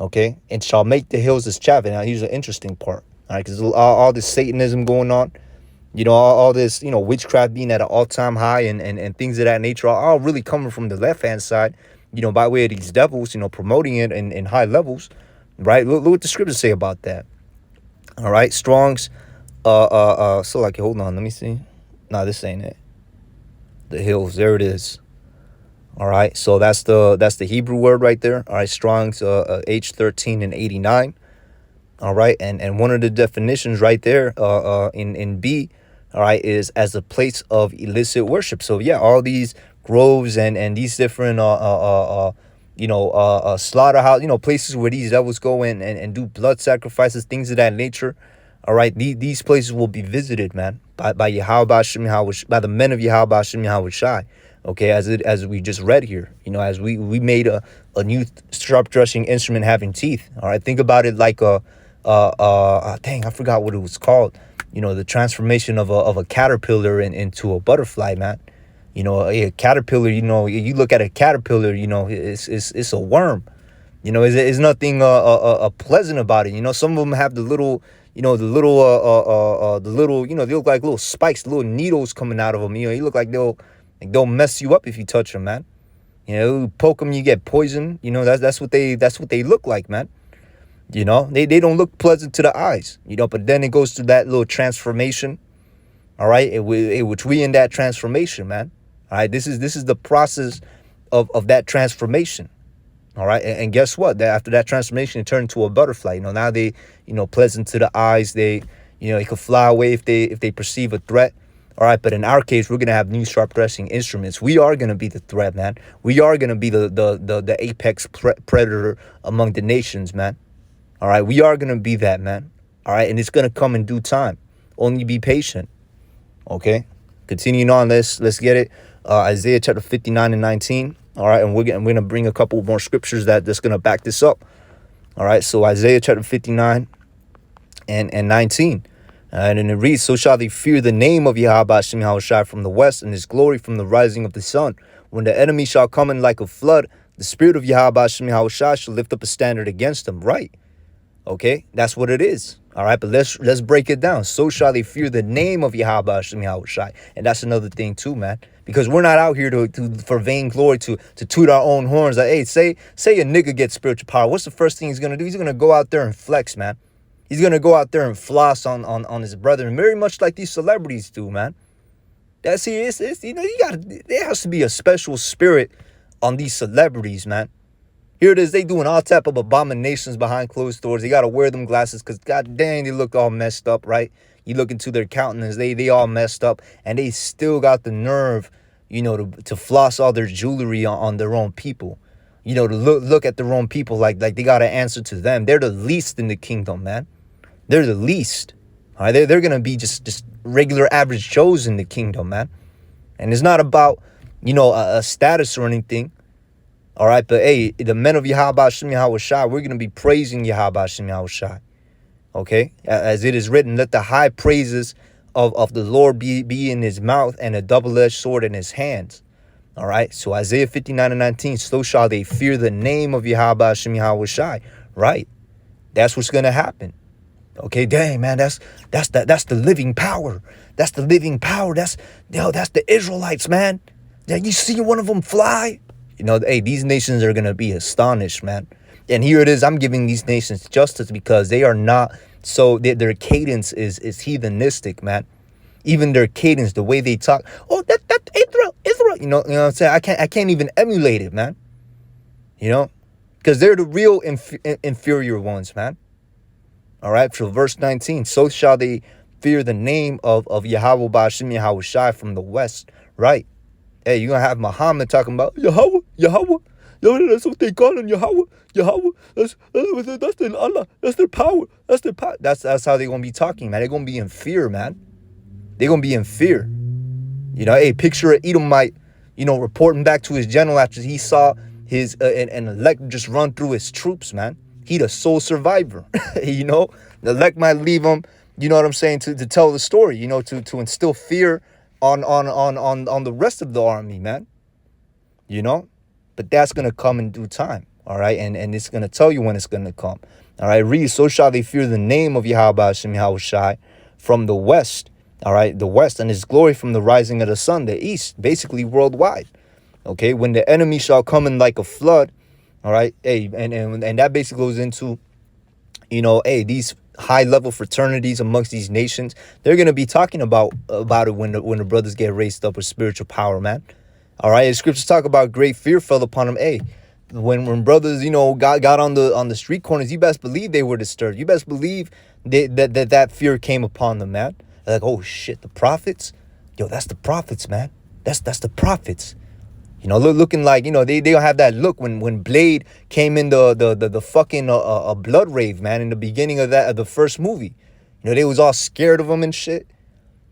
Okay, and shall make the hills as chaff. Now, here's the interesting part. All right, because all this Satanism going on, you know, all this, you know, witchcraft being at an all-time high and things of that nature, all really coming from the left-hand side, you know, by way of these devils, you know, promoting it in high levels, right? Look what the scriptures say about that. All right, Strong's. So like, hold on, let me see. Nah, this ain't it. The hills, there it is. All right, so that's the Hebrew word right there. All right, Strong's H13 and 89. All right, and one of the definitions right there in B, all right, is as a place of illicit worship. So yeah, all these groves and these different slaughterhouse, you know, places where these devils go in and do blood sacrifices, things of that nature. All right, these places will be visited, man, by Yahweh Shem Yahushai, by the men of Yahweh Shem Yahushai. Okay, as we just read here, you know, as we made a new sharp threshing instrument having teeth. All right, think about it like dang, I forgot what it was called. You know, the transformation of a caterpillar into a butterfly, man. You know, a caterpillar. You know, you look at a caterpillar. You know, it's a worm. You know, it's nothing pleasant about it. You know, some of them have the little. You know, the little, you know, they look like little spikes, little needles coming out of them. You know, you look like they'll mess you up if you touch them, man. You know, you poke them, you get poisoned. You know, that's what they look like, man. You know, they don't look pleasant to the eyes. You know, but then it goes through that little transformation. All right, which we in that transformation, man. All right, this is the process of that transformation. All right, and guess what? After that transformation, it turned into a butterfly. You know, now they, you know, pleasant to the eyes. They, you know, they could fly away if they perceive a threat. All right, but in our case, we're gonna have new sharp threshing instruments. We are gonna be the threat, man. We are gonna be the apex predator among the nations, man. All right, we are gonna be that, man. All right, and it's gonna come in due time. Only be patient. Okay, continuing on. Let's get it. Isaiah chapter 59 and 19. All right, and we're gonna bring a couple more scriptures that's gonna back this up. All right, so Isaiah chapter 59 and 19. And it reads, so shall they fear the name of Yahweh Hashem Yahushai from the west, and his glory from the rising of the sun. When the enemy shall come in like a flood, the spirit of Yahweh Hashem Yahushai shall lift up a standard against them. Right. Okay, that's what it is. All right, but let's break it down. So shall they fear the name of Yahweh Hashem Yahushai. And that's another thing too, man. Because we're not out here for vainglory, to toot our own horns. Like, hey, say a nigga gets spiritual power. What's the first thing he's gonna do? He's gonna go out there and flex, man. He's gonna go out there and floss on his brother, very much like these celebrities do, man. That's it's you know, there has to be a special spirit on these celebrities, man. Here it is, they doing all type of abominations behind closed doors. They gotta wear them glasses because god dang, they look all messed up, right? You look into their countenance, they all messed up, and they still got the nerve, you know, to floss all their jewelry on their own people. You know, to look at their own people like they gotta answer to them. They're the least in the kingdom, man. They're the least. All right, they're gonna be just regular average Joes in the kingdom, man. And it's not about, you know, a status or anything. All right, but hey, the men of Yahweh Hashem Yahushai, we're going to be praising Yahweh Hashem Yahushai. Okay, as it is written, let the high praises of the Lord be in his mouth and a double-edged sword in his hands. All right, so Isaiah 59 and 19, so shall they fear the name of Yahweh Hashem Yahushai. Right, that's what's going to happen. Okay, dang, man, that's the living power. That's the living power. That's the Israelites, man. Yeah, you see one of them fly? You know, hey, these nations are going to be astonished, man. And here it is. I'm giving these nations justice because they are not so their cadence is heathenistic, man. Even their cadence, the way they talk. Oh, that's Israel. You know what I'm saying? I can't even emulate it, man. You know, because they're the real inferior ones, man. All right. So verse 19. So shall they fear the name of Yahweh Ba'ashem Yahushai from the west. Right. Hey, you're going to have Muhammad talking about Yahweh. That's what they call him, Yahweh. That's their Allah. That's their power. That's their power. That's how they're going to be talking, man. They're going to be in fear, man. They're going to be in fear. You know, hey, picture an Edomite, you know, reporting back to his general after he saw his an elect just run through his troops, man. He the sole survivor. You know, the elect might leave him, you know what I'm saying, to tell the story, you know, to instill fear on the rest of the army, man. You know, but that's gonna come in due time. All right, and it's gonna tell you when it's gonna come. All right, read. So shall they fear the name of Yahweh Hashem Yahushai from the west. All right, the west, and his glory from the rising of the sun, the east, basically worldwide. Okay, when the enemy shall come in like a flood. All right, hey, and that basically goes into, you know, hey, these high level fraternities amongst these nations, they're going to be talking about it when the brothers get raised up with spiritual power, man. All right, the scriptures talk about great fear fell upon them. Hey, when brothers, you know, got on the street corners, you best believe they were disturbed. You best believe that fear came upon them, man. They're like, oh shit, the prophets, yo, that's the prophets, man. That's the prophets. You know, looking like, you know, they don't have that look when Blade came in the fucking a blood rave, man, in the beginning of the first movie. You know, they was all scared of him and shit.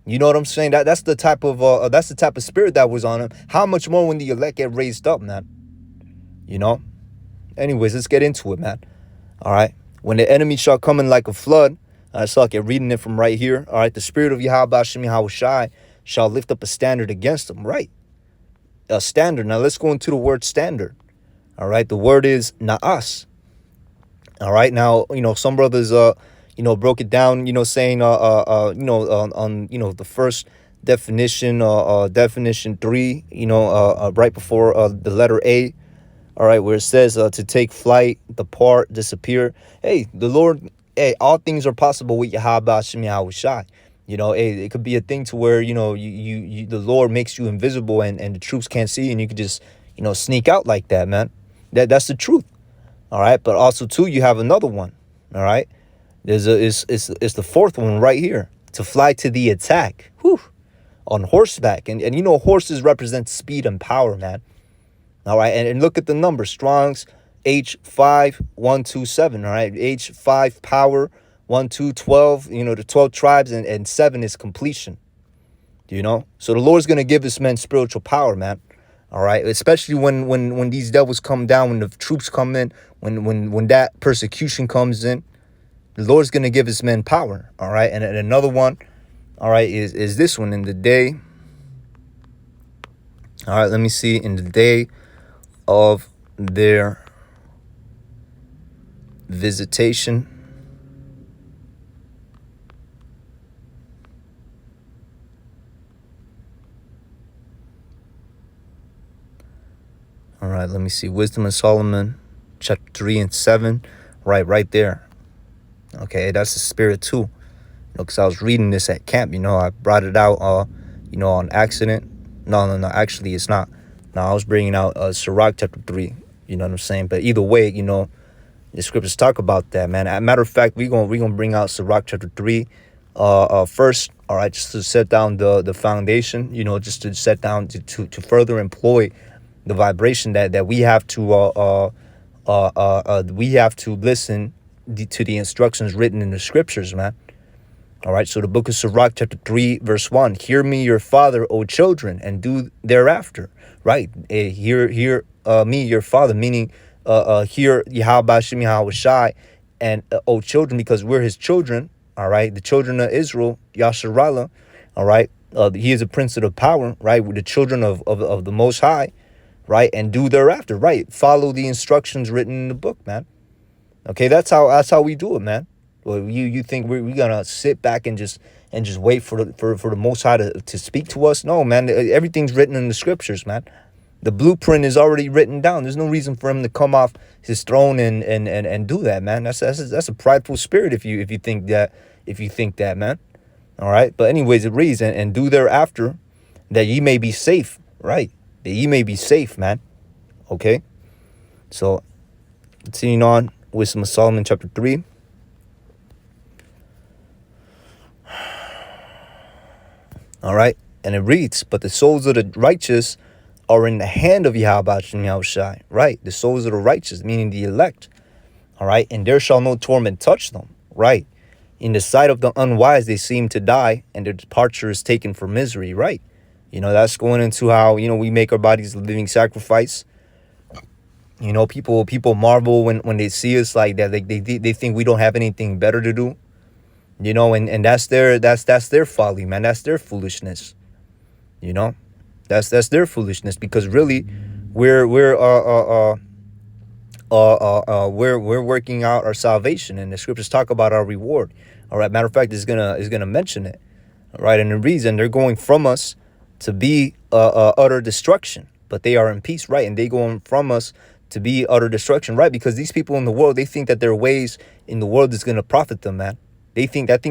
You know what I'm saying? That's the type of spirit that was on him. How much more when the elect get raised up, man? You know. Anyways, let's get into it, man. All right. When the enemy shall come in like a flood, I saw like reading it from right here. All right, the spirit of Yahweh Hashem Yahushai shall lift up a standard against them. Right. A standard. Now let's go into the word standard. All right, the word is na'as. All right, now, you know, some brothers you know, broke it down, you know, saying you know, on you know, the first definition, definition 3, you know, right before the letter A. All right, where it says to take flight, depart, disappear. Hey, the Lord, hey, all things are possible with Yahweh Hashem Yahushai. You know, it could be a thing to where, you know, you the Lord makes you invisible and the troops can't see you, and you could just, you know, sneak out like that, man. That's the truth. All right. But also, too, you have another one. All right. It's the fourth one right here. To fly to the attack. Whew. On horseback. And you know, horses represent speed and power, man. All right. And look at the number. Strong's H5127. All right. H5 power. 1, 2, 12, the 12 tribes, and 7 is completion. So the Lord's going to give his men spiritual power, man. All right, especially when these devils come down, when the troops come in, when that persecution comes in, the Lord's going to give his men power. All right, and another one, all right, is this one, in the day. All right, let me see, in the day of their visitation. All right, let me see. Wisdom of Solomon, chapter 3 and 7. Right there. Okay, that's the spirit too. Because I was reading this at camp. I brought it out, on accident. No. Actually, it's not. No, I was bringing out Sirach chapter 3. You know what I'm saying? But either way, the scriptures talk about that, man. As a matter of fact, we're gonna bring out Sirach chapter 3 first. All right, just to set down the foundation. Just to set down to further employ the vibration that we have to listen to the instructions written in the scriptures, man. All right, so the book of Sirach, chapter 3, verse 1. Hear me, your father, O children, and do thereafter. Right? Hear me, your father, meaning hear Yahweh Shem Yahweh Shai, and O children, because we're his children. All right, the children of Israel, Yasharallah. All right, he is a prince of the power. Right, we're the children of the Most High. Right, and do thereafter. Right, follow the instructions written in the book, man. Okay, that's how we do it, man. Well, you think we're gonna sit back and just wait for the Most High to speak to us? No, man. Everything's written in the scriptures, man. The blueprint is already written down. There's no reason for him to come off his throne and do that, man. That's a prideful spirit if you think that, man. All right. But anyways, it reads, and do thereafter, that ye may be safe. Right. That ye may be safe, man. Okay. So continuing on, Wisdom of Solomon, chapter 3. All right, and it reads, but the souls of the righteous are in the hand of Yahweh Shem Yahweh Shai. Right, the souls of the righteous, meaning the elect. All right, and there shall no torment touch them. Right, in the sight of the unwise they seem to die, and their departure is taken for misery. Right, that's going into how we make our bodies a living sacrifice. People marvel when they see us like that. They think we don't have anything better to do. And that's their folly, man. That's their foolishness. That's their foolishness, because really we're working out our salvation, and the scriptures talk about our reward. All right, matter of fact, is gonna mention it. All right, and the reason they're going from us to be utter destruction, but they are in peace, right? And they going from us to be utter destruction, right? Because these people in the world, they think that their ways in the world is gonna profit them, man. They think that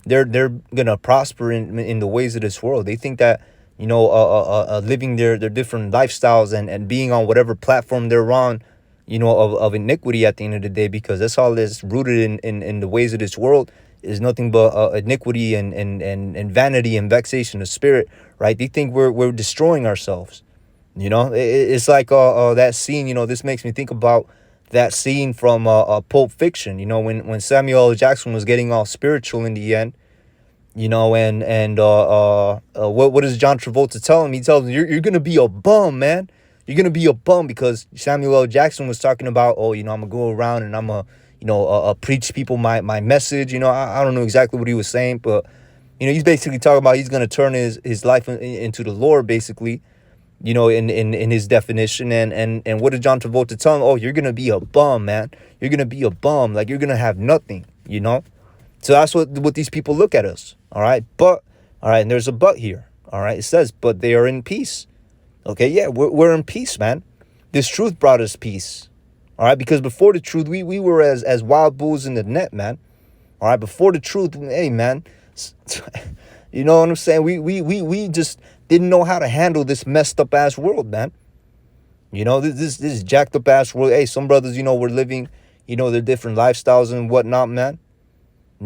they're gonna prosper in the ways of this world. They think that living their different lifestyles and being on whatever platform they're on, of iniquity at the end of the day, because that's all that's rooted in the ways of this world is nothing but iniquity and vanity and vexation of spirit, right? They think we're destroying ourselves. It's like that scene. This makes me think about that scene from Pulp Fiction, when Samuel L. Jackson was getting all spiritual in the end, and what does John Travolta tell him? He tells him, you're gonna be a bum, man. You're gonna be a bum, because Samuel L. Jackson was talking about, I'm gonna go around and I'm gonna preach people my message. I don't know exactly what he was saying, but he's basically talking about he's gonna turn his life into the Lord, basically. In his definition, and what did John Travolta tell him? Oh, you're gonna be a bum, man. You're gonna be a bum, like you're gonna have nothing, So that's what these people look at us. All right, and there's a but here. All right, it says, but they are in peace. Okay, yeah, we're in peace, man. This truth brought us peace. All right, because before the truth, we were as wild bulls in the net, man. All right, before the truth, hey, man, you know what I'm saying? We just didn't know how to handle this messed up ass world, man. This jacked up ass world. Hey, some brothers, were living, their different lifestyles and whatnot, man.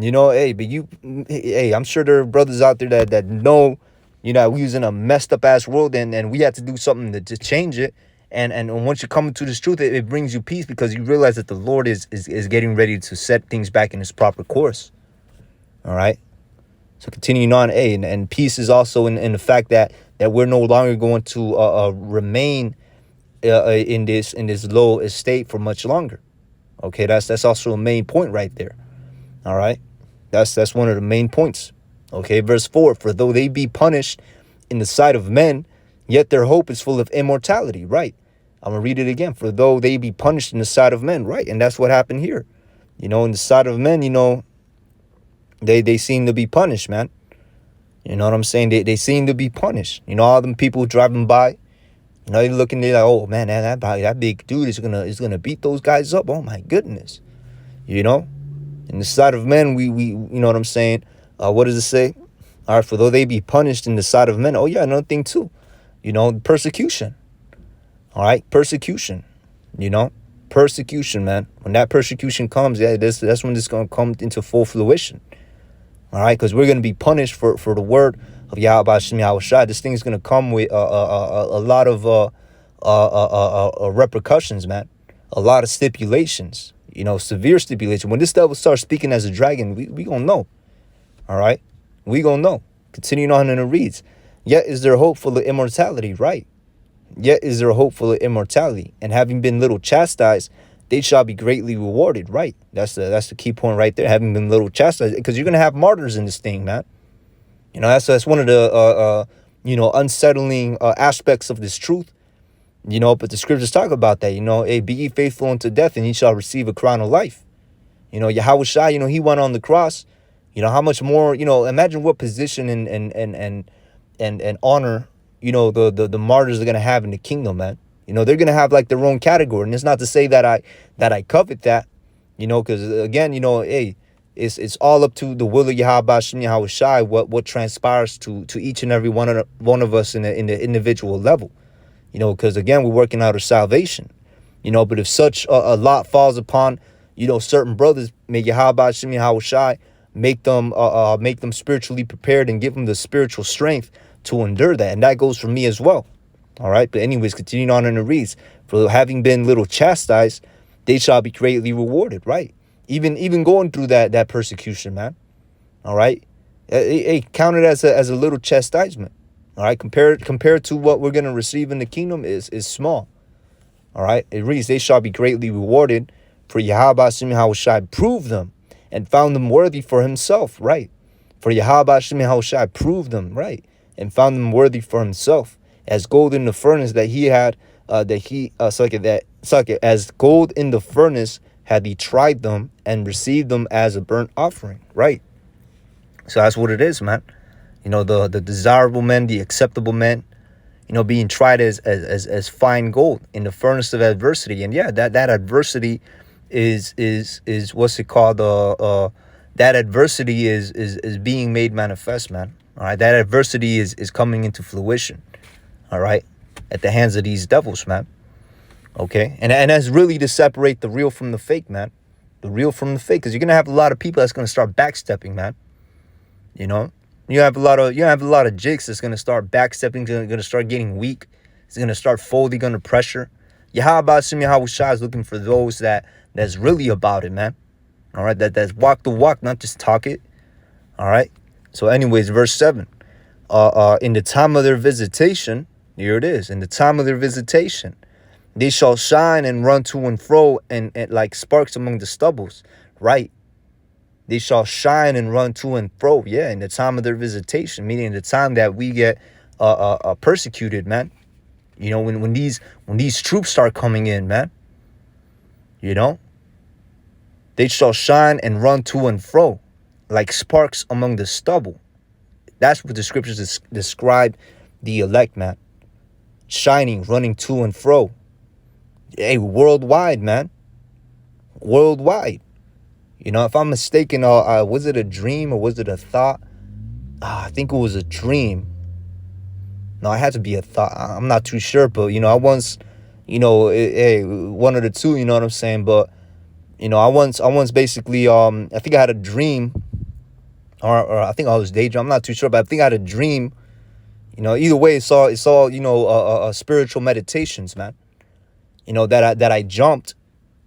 Hey, I'm sure there are brothers out there that know, we was in a messed up ass world, and we had to do something to change it. And once you come into this truth, it brings you peace, because you realize that the Lord is getting ready to set things back in its proper course. All right. So continuing on, and peace is also in the fact that we're no longer going to remain in this low estate for much longer. Okay, that's also a main point right there. All right, that's one of the main points. Okay, verse 4: for though they be punished in the sight of men, yet their hope is full of immortality. Right. I'm gonna read it again. For though they be punished in the sight of men, right, and that's what happened here. In the sight of men, they seem to be punished, man. You know what I'm saying? They seem to be punished. All them people driving by, they're looking, they're like, oh man, that big dude is gonna beat those guys up. Oh my goodness. In the sight of men, we you know what I'm saying? What does it say? All right, for though they be punished in the sight of men. Oh yeah, another thing too. Persecution. All right, persecution. Persecution, man. When that persecution comes, yeah, that's when it's gonna come into full fruition. All right, because we're going to be punished for the word of Yahweh Hashem Yahweh Shai. This thing is going to come with a lot of repercussions, man. A lot of stipulations, severe stipulations. When this devil starts speaking as a dragon, we going to know. All right, we going to know. Continuing on in the reads. Yet is there hope for the immortality, right? Yet is there hope for the immortality. And having been little chastised, they shall be greatly rewarded, right? That's the key point right there. Having been little chastised, because you're gonna have martyrs in this thing, man. That's one of the unsettling aspects of this truth. But the scriptures talk about that. Hey, be ye faithful unto death, and ye shall receive a crown of life. Yahweh Shai, he went on the cross. How much more? Imagine what position and honor the martyrs are gonna have in the kingdom, man. They're going to have like their own category. And it's not to say that I covet that, because again, hey, it's all up to the will of Yahweh Hashem Yahweh Shai, what transpires to each and every one of us in the individual level, because again, we're working out our salvation, but if such a lot falls upon, certain brothers, may Yahweh Hashem Yahweh Shai make them spiritually prepared and give them the spiritual strength to endure that. And that goes for me as well. All right, but anyways, continuing on in the reads, for having been little chastised, they shall be greatly rewarded, right? Even going through that persecution, man. All right, hey, count it as a little chastisement. All right, compared to what we're gonna receive in the kingdom is small. All right, it reads, they shall be greatly rewarded, for Yahweh Hashem Yahweh Shai proved them and found them worthy for himself, right? For Yahweh Hashem Yahweh Shai proved them, right, and found them worthy for himself. As gold in the furnace that he had, as gold in the furnace had he tried them and received them as a burnt offering, right? So that's what it is, man. The desirable men, the acceptable men, being tried as fine gold in the furnace of adversity. And yeah, that adversity is what's it called? That adversity is being made manifest, man. All right, that adversity is coming into fruition. All right, at the hands of these devils, man. Okay, and that's really to separate the real from the fake, man. The real from the fake, because you're gonna have a lot of people that's gonna start backstepping, man. You have a lot of jigs that's gonna start backstepping, gonna start getting weak. It's gonna start folding under pressure. Yahweh Hashem Yahweh Shai is looking for those that's really about it, man. All right, that's walk the walk, not just talk it. All right. So, anyways, verse 7. In the time of their visitation. Here it is. In the time of their visitation, they shall shine and run to and fro and like sparks among the stubbles, right? They shall shine and run to and fro. Yeah, in the time of their visitation, meaning the time that we get persecuted, man. When these troops start coming in, man. They shall shine and run to and fro like sparks among the stubble. That's what the scriptures describe the elect, man. Shining, running to and fro. Hey, worldwide, man. Worldwide. If I'm mistaken, was it a dream or was it a thought? I think it was a dream. No, it had to be a thought. I'm not too sure, but, I once, hey, one of the two, you know what I'm saying? But, I once basically, I think I had a dream, or I think I was daydreaming. I'm not too sure, but I think I had a dream. Either way, it's all spiritual meditations, man. that I jumped,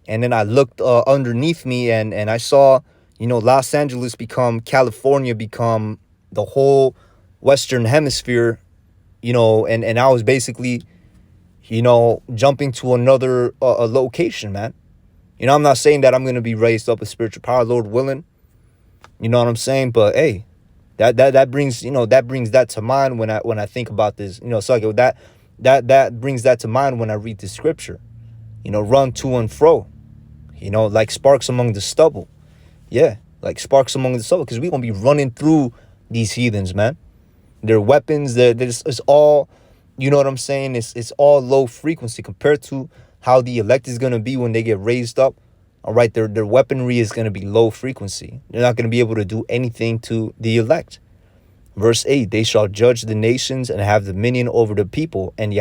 and then I looked underneath me, and I saw, Los Angeles become California, become the whole Western Hemisphere, and I was basically, jumping to another a location, man. I'm not saying that I'm going to be raised up with spiritual power, Lord willing. You know what I'm saying? But hey, that brings, that brings that to mind when I think about this, so like that brings that to mind when I read the scripture, run to and fro, like sparks among the stubble. Yeah, like sparks among the stubble, because we're going to be running through these heathens, man. Their weapons, it's all, you know what I'm saying? It's all low frequency compared to how the elect is going to be when they get raised up. All right, their weaponry is going to be low frequency. They're not going to be able to do anything to the elect. Verse 8, they shall judge the nations and have dominion over the people, and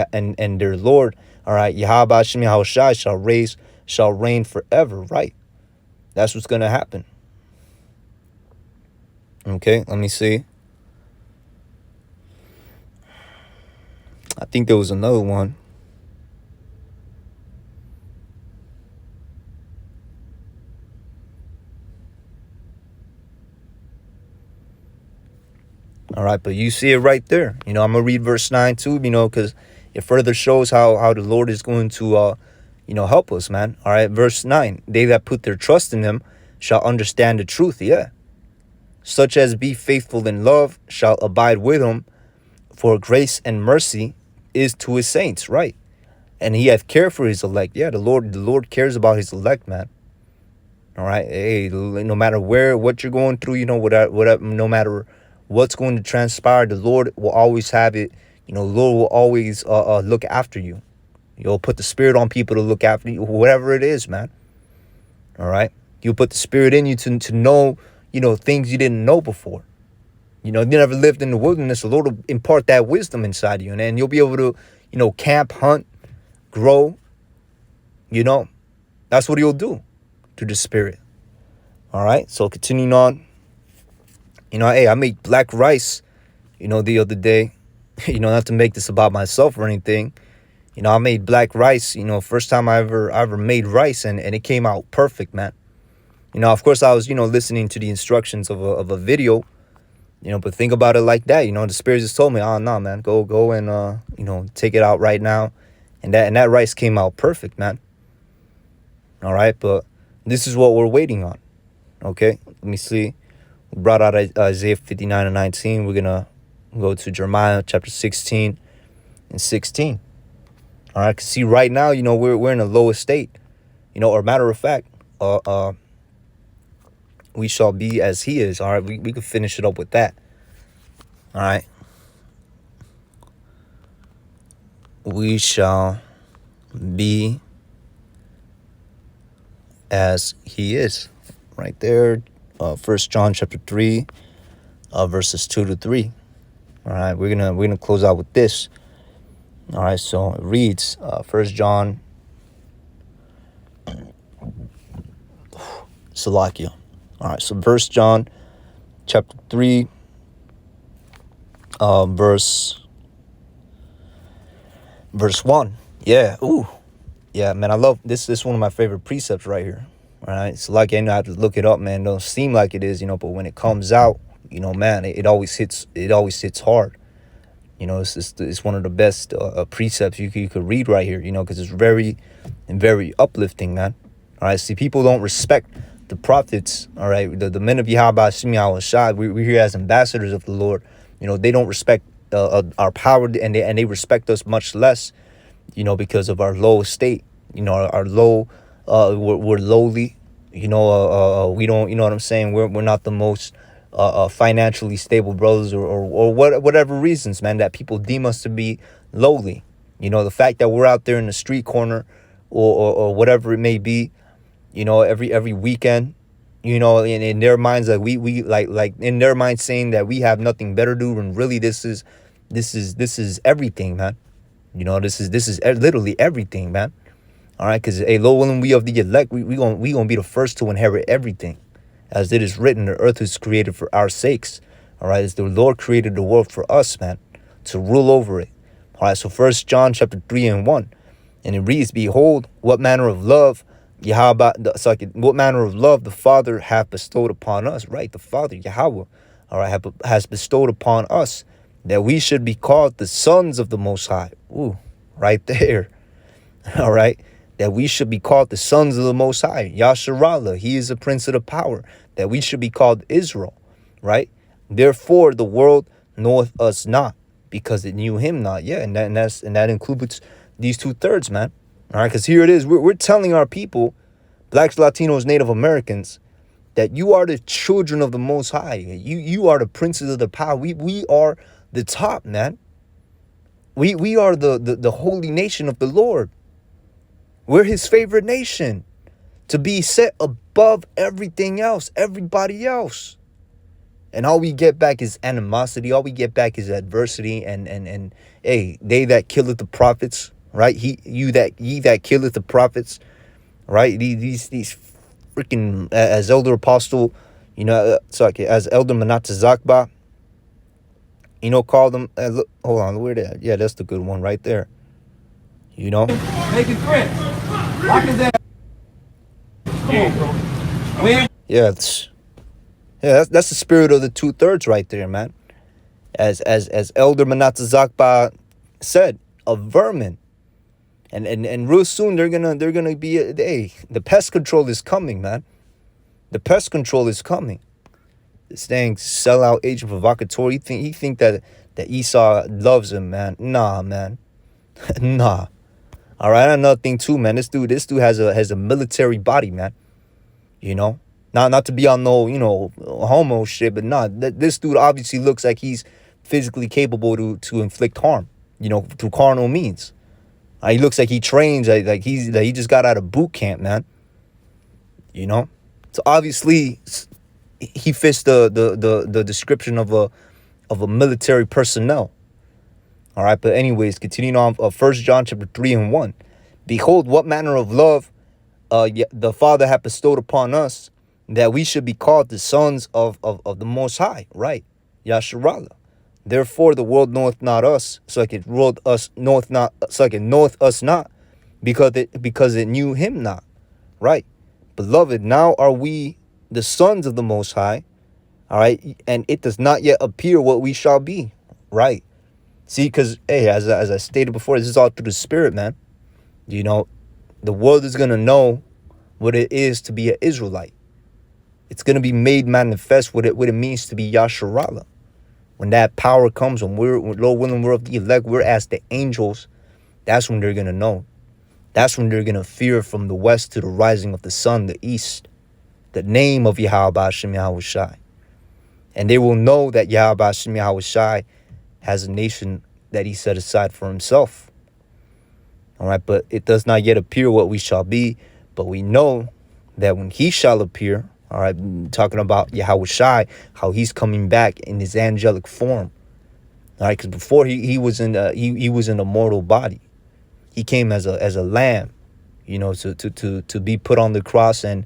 their Lord, all right, Yahweh Hashem Yahushai shall reign forever, right? That's what's going to happen. Okay, let me see. I think there was another one. All right, but you see it right there. I'm going to read verse 9 too, because it further shows how the Lord is going to, help us, man. All right, verse 9. They that put their trust in him shall understand the truth. Yeah. Such as be faithful in love shall abide with him, for grace and mercy is to his saints, right? And he hath care for his elect. Yeah, the Lord cares about his elect, man. All right. Hey, no matter what you're going through, whatever, no matter what's going to transpire, the Lord will always have it. The Lord will always look after you. You'll put the Spirit on people to look after you, whatever it is, man. All right. You'll put the Spirit in you to know, things you didn't know before. You never lived in the wilderness. The Lord will impart that wisdom inside you, and then you'll be able to, camp, hunt, grow. That's what he'll do through the Spirit. All right. So continuing on. Hey, I made black rice, the other day, not to make this about myself or anything. I made black rice, first time I ever made rice, and it came out perfect, man. Of course I was, listening to the instructions of a video, but think about it like that. The Spirit just told me, oh, no, man, go and, take it out right now. And that rice came out perfect, man. All right. But this is what we're waiting on. Okay. Let me see. We brought out Isaiah 59 and 19. We're going to go to Jeremiah chapter 16 and 16. All right. Cause see, right now, we're in the lowest state, or matter of fact, we shall be as he is. All right. We could finish it up with that. All right. We shall be as he is. Right there. 1 John chapter 3, verses 2 to 3. All right. We're gonna close out with this. All right. So it reads, 1 John, Salakia. All right. So 1 John chapter 3, verse 1. Yeah. Ooh. Yeah, man, I love this. This is one of my favorite precepts right here. All right. It's like, I have to look it up, man. It don't seem like it is, but when it comes out, man, it always hits hard. It's one of the best precepts you could read right here, because it's very uplifting, man. All right. See, people don't respect the prophets. All right. The men of Yahweh Shai, we're here as ambassadors of the Lord. They don't respect our power, and they respect us much less, because of our low estate, our low, we're lowly, we don't, what I'm saying? We're not the most financially stable brothers or whatever reasons, man, that people deem us to be lowly. The fact that we're out there in the street corner or whatever it may be, every weekend, in their minds, like we like in their minds saying that we have nothing better to do, and really this is everything, man. This is literally everything, man. All right, because Lord willing, we of the elect, we gonna be the first to inherit everything, as it is written, the earth is created for our sakes. All right, as the Lord created the world for us, man, to rule over it. All right, so 1 John chapter 3 and 1. And it reads, behold, what manner of love Yahweh, what manner of love the Father hath bestowed upon us, right? The Father, Yahweh, all right, has bestowed upon us that we should be called the sons of the Most High. Ooh, right there. All right. That we should be called the sons of the Most High. Yasharallah, he is the prince of the power. That we should be called Israel, right? Therefore, the world knoweth us not, because it knew him not. Yeah, and that includes these 2/3, man. All right, because here it is. We're telling our people, blacks, Latinos, Native Americans, that you are the children of the Most High. You are the princes of the power. We are the top, man. We are the holy nation of the Lord. We're his favorite nation, to be set above everything else, everybody else. And all we get back is animosity. All we get back is adversity. And hey, they that killeth the prophets, right? Ye that killeth the prophets, right? These freaking, as Elder Apostle, as Elder Manatazakba, call them. Look, hold on, where that? Yeah, that's the good one right there. Making threats. Lock his ass. Come on, bro. Yeah, that's the spirit of the 2/3 right there, man. As Elder Manatazakba said, a vermin. And real soon they're gonna be the pest control is coming, man. The pest control is coming. This dang sellout agent provocateur. He think that Esau loves him, man. Nah, man. Nah. All right, another thing too, man. This dude has a military body, man. Not to be on no homo shit, but this dude obviously looks like he's physically capable to inflict harm, through carnal means. He looks like he trains like he just got out of boot camp, man. So obviously he fits the description of a military personnel. All right, but anyways, continuing on, 1 John chapter 3:1. Behold, what manner of love the Father hath bestowed upon us, that we should be called the sons of the Most High, right? Yasharallah. Therefore, the world knoweth not us, knoweth us not, because it knew him not, right? Beloved, now are we the sons of the Most High, all right? And it does not yet appear what we shall be, right? See, because, hey, as I stated before, this is all through the Spirit, man. The world is going to know what it is to be an Israelite. It's going to be made manifest what it means to be Yasharallah. When that power comes, when Lord willing, we're of the elect, we're as the angels, that's when they're going to know. That's when they're going to fear from the west to the rising of the sun, the east, the name of Yahweh Hashem Yahweh Shai. And they will know that Yahweh Hashem Yahweh Shai has a nation that he set aside for himself. All right, but it does not yet appear what we shall be, but we know that when he shall appear, all right, talking about Yahweh Shai, how he's coming back in his angelic form. All right, because before he was in a mortal body. He came as a lamb, to be put on the cross and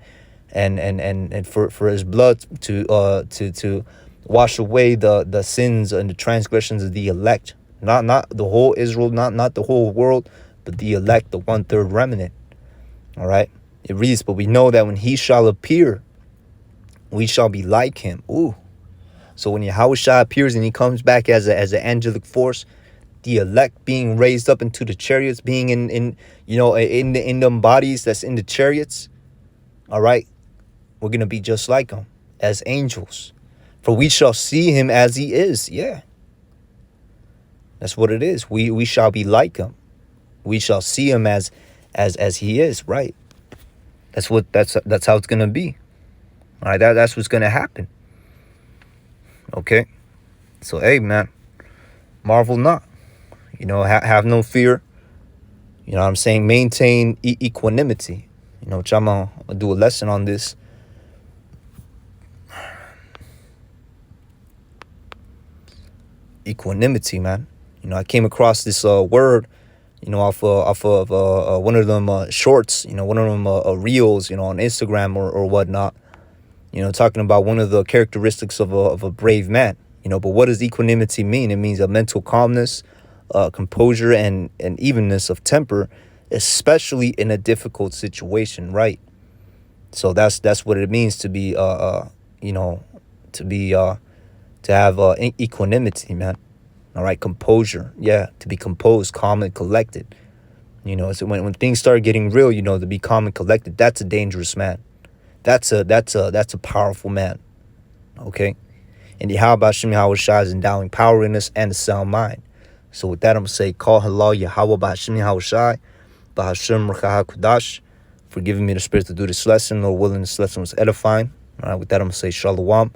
for his blood to wash away the sins and the transgressions of the elect. Not the whole Israel, not the whole world, but the elect, the 1/3 remnant. All right. It reads, but we know that when he shall appear, we shall be like him. Ooh. So when Yahweh Shai appears and he comes back as an angelic force, the elect being raised up into the chariots, being in them bodies that's in the chariots. All right. We're going to be just like him as angels. For we shall see him as he is. Yeah. That's what it is. We shall be like him. We shall see him as he is, right? That's how it's going to be. All right, that's what's going to happen. Okay? So, hey, man, marvel not. Have no fear. You know what I'm saying? Maintain equanimity. Which I'm going to do a lesson on this. Equanimity, man. I came across this word, off of one of them shorts, one of them reels, on Instagram or whatnot. Talking about one of the characteristics of a brave man. But what does equanimity mean? It means a mental calmness, composure, and evenness of temper especially in a difficult situation, right? So that's what it means to be you know, to be to have equanimity, man. All right, composure. Yeah, to be composed, calm and collected. You know, so when things start getting real, you know, to be calm and collected, that's a dangerous man. That's a powerful man. Okay? And Yahweh Hashem Yahweh Shai is endowing power in us and a sound mind. So with that, I'm gonna say, call halal Yahweh Hashem Yahweh Shai, Bahashem Rakaha Kudash, for giving me the spirit to do this lesson. Lord willing, this lesson was edifying. All right, with that, I'm gonna say shalom.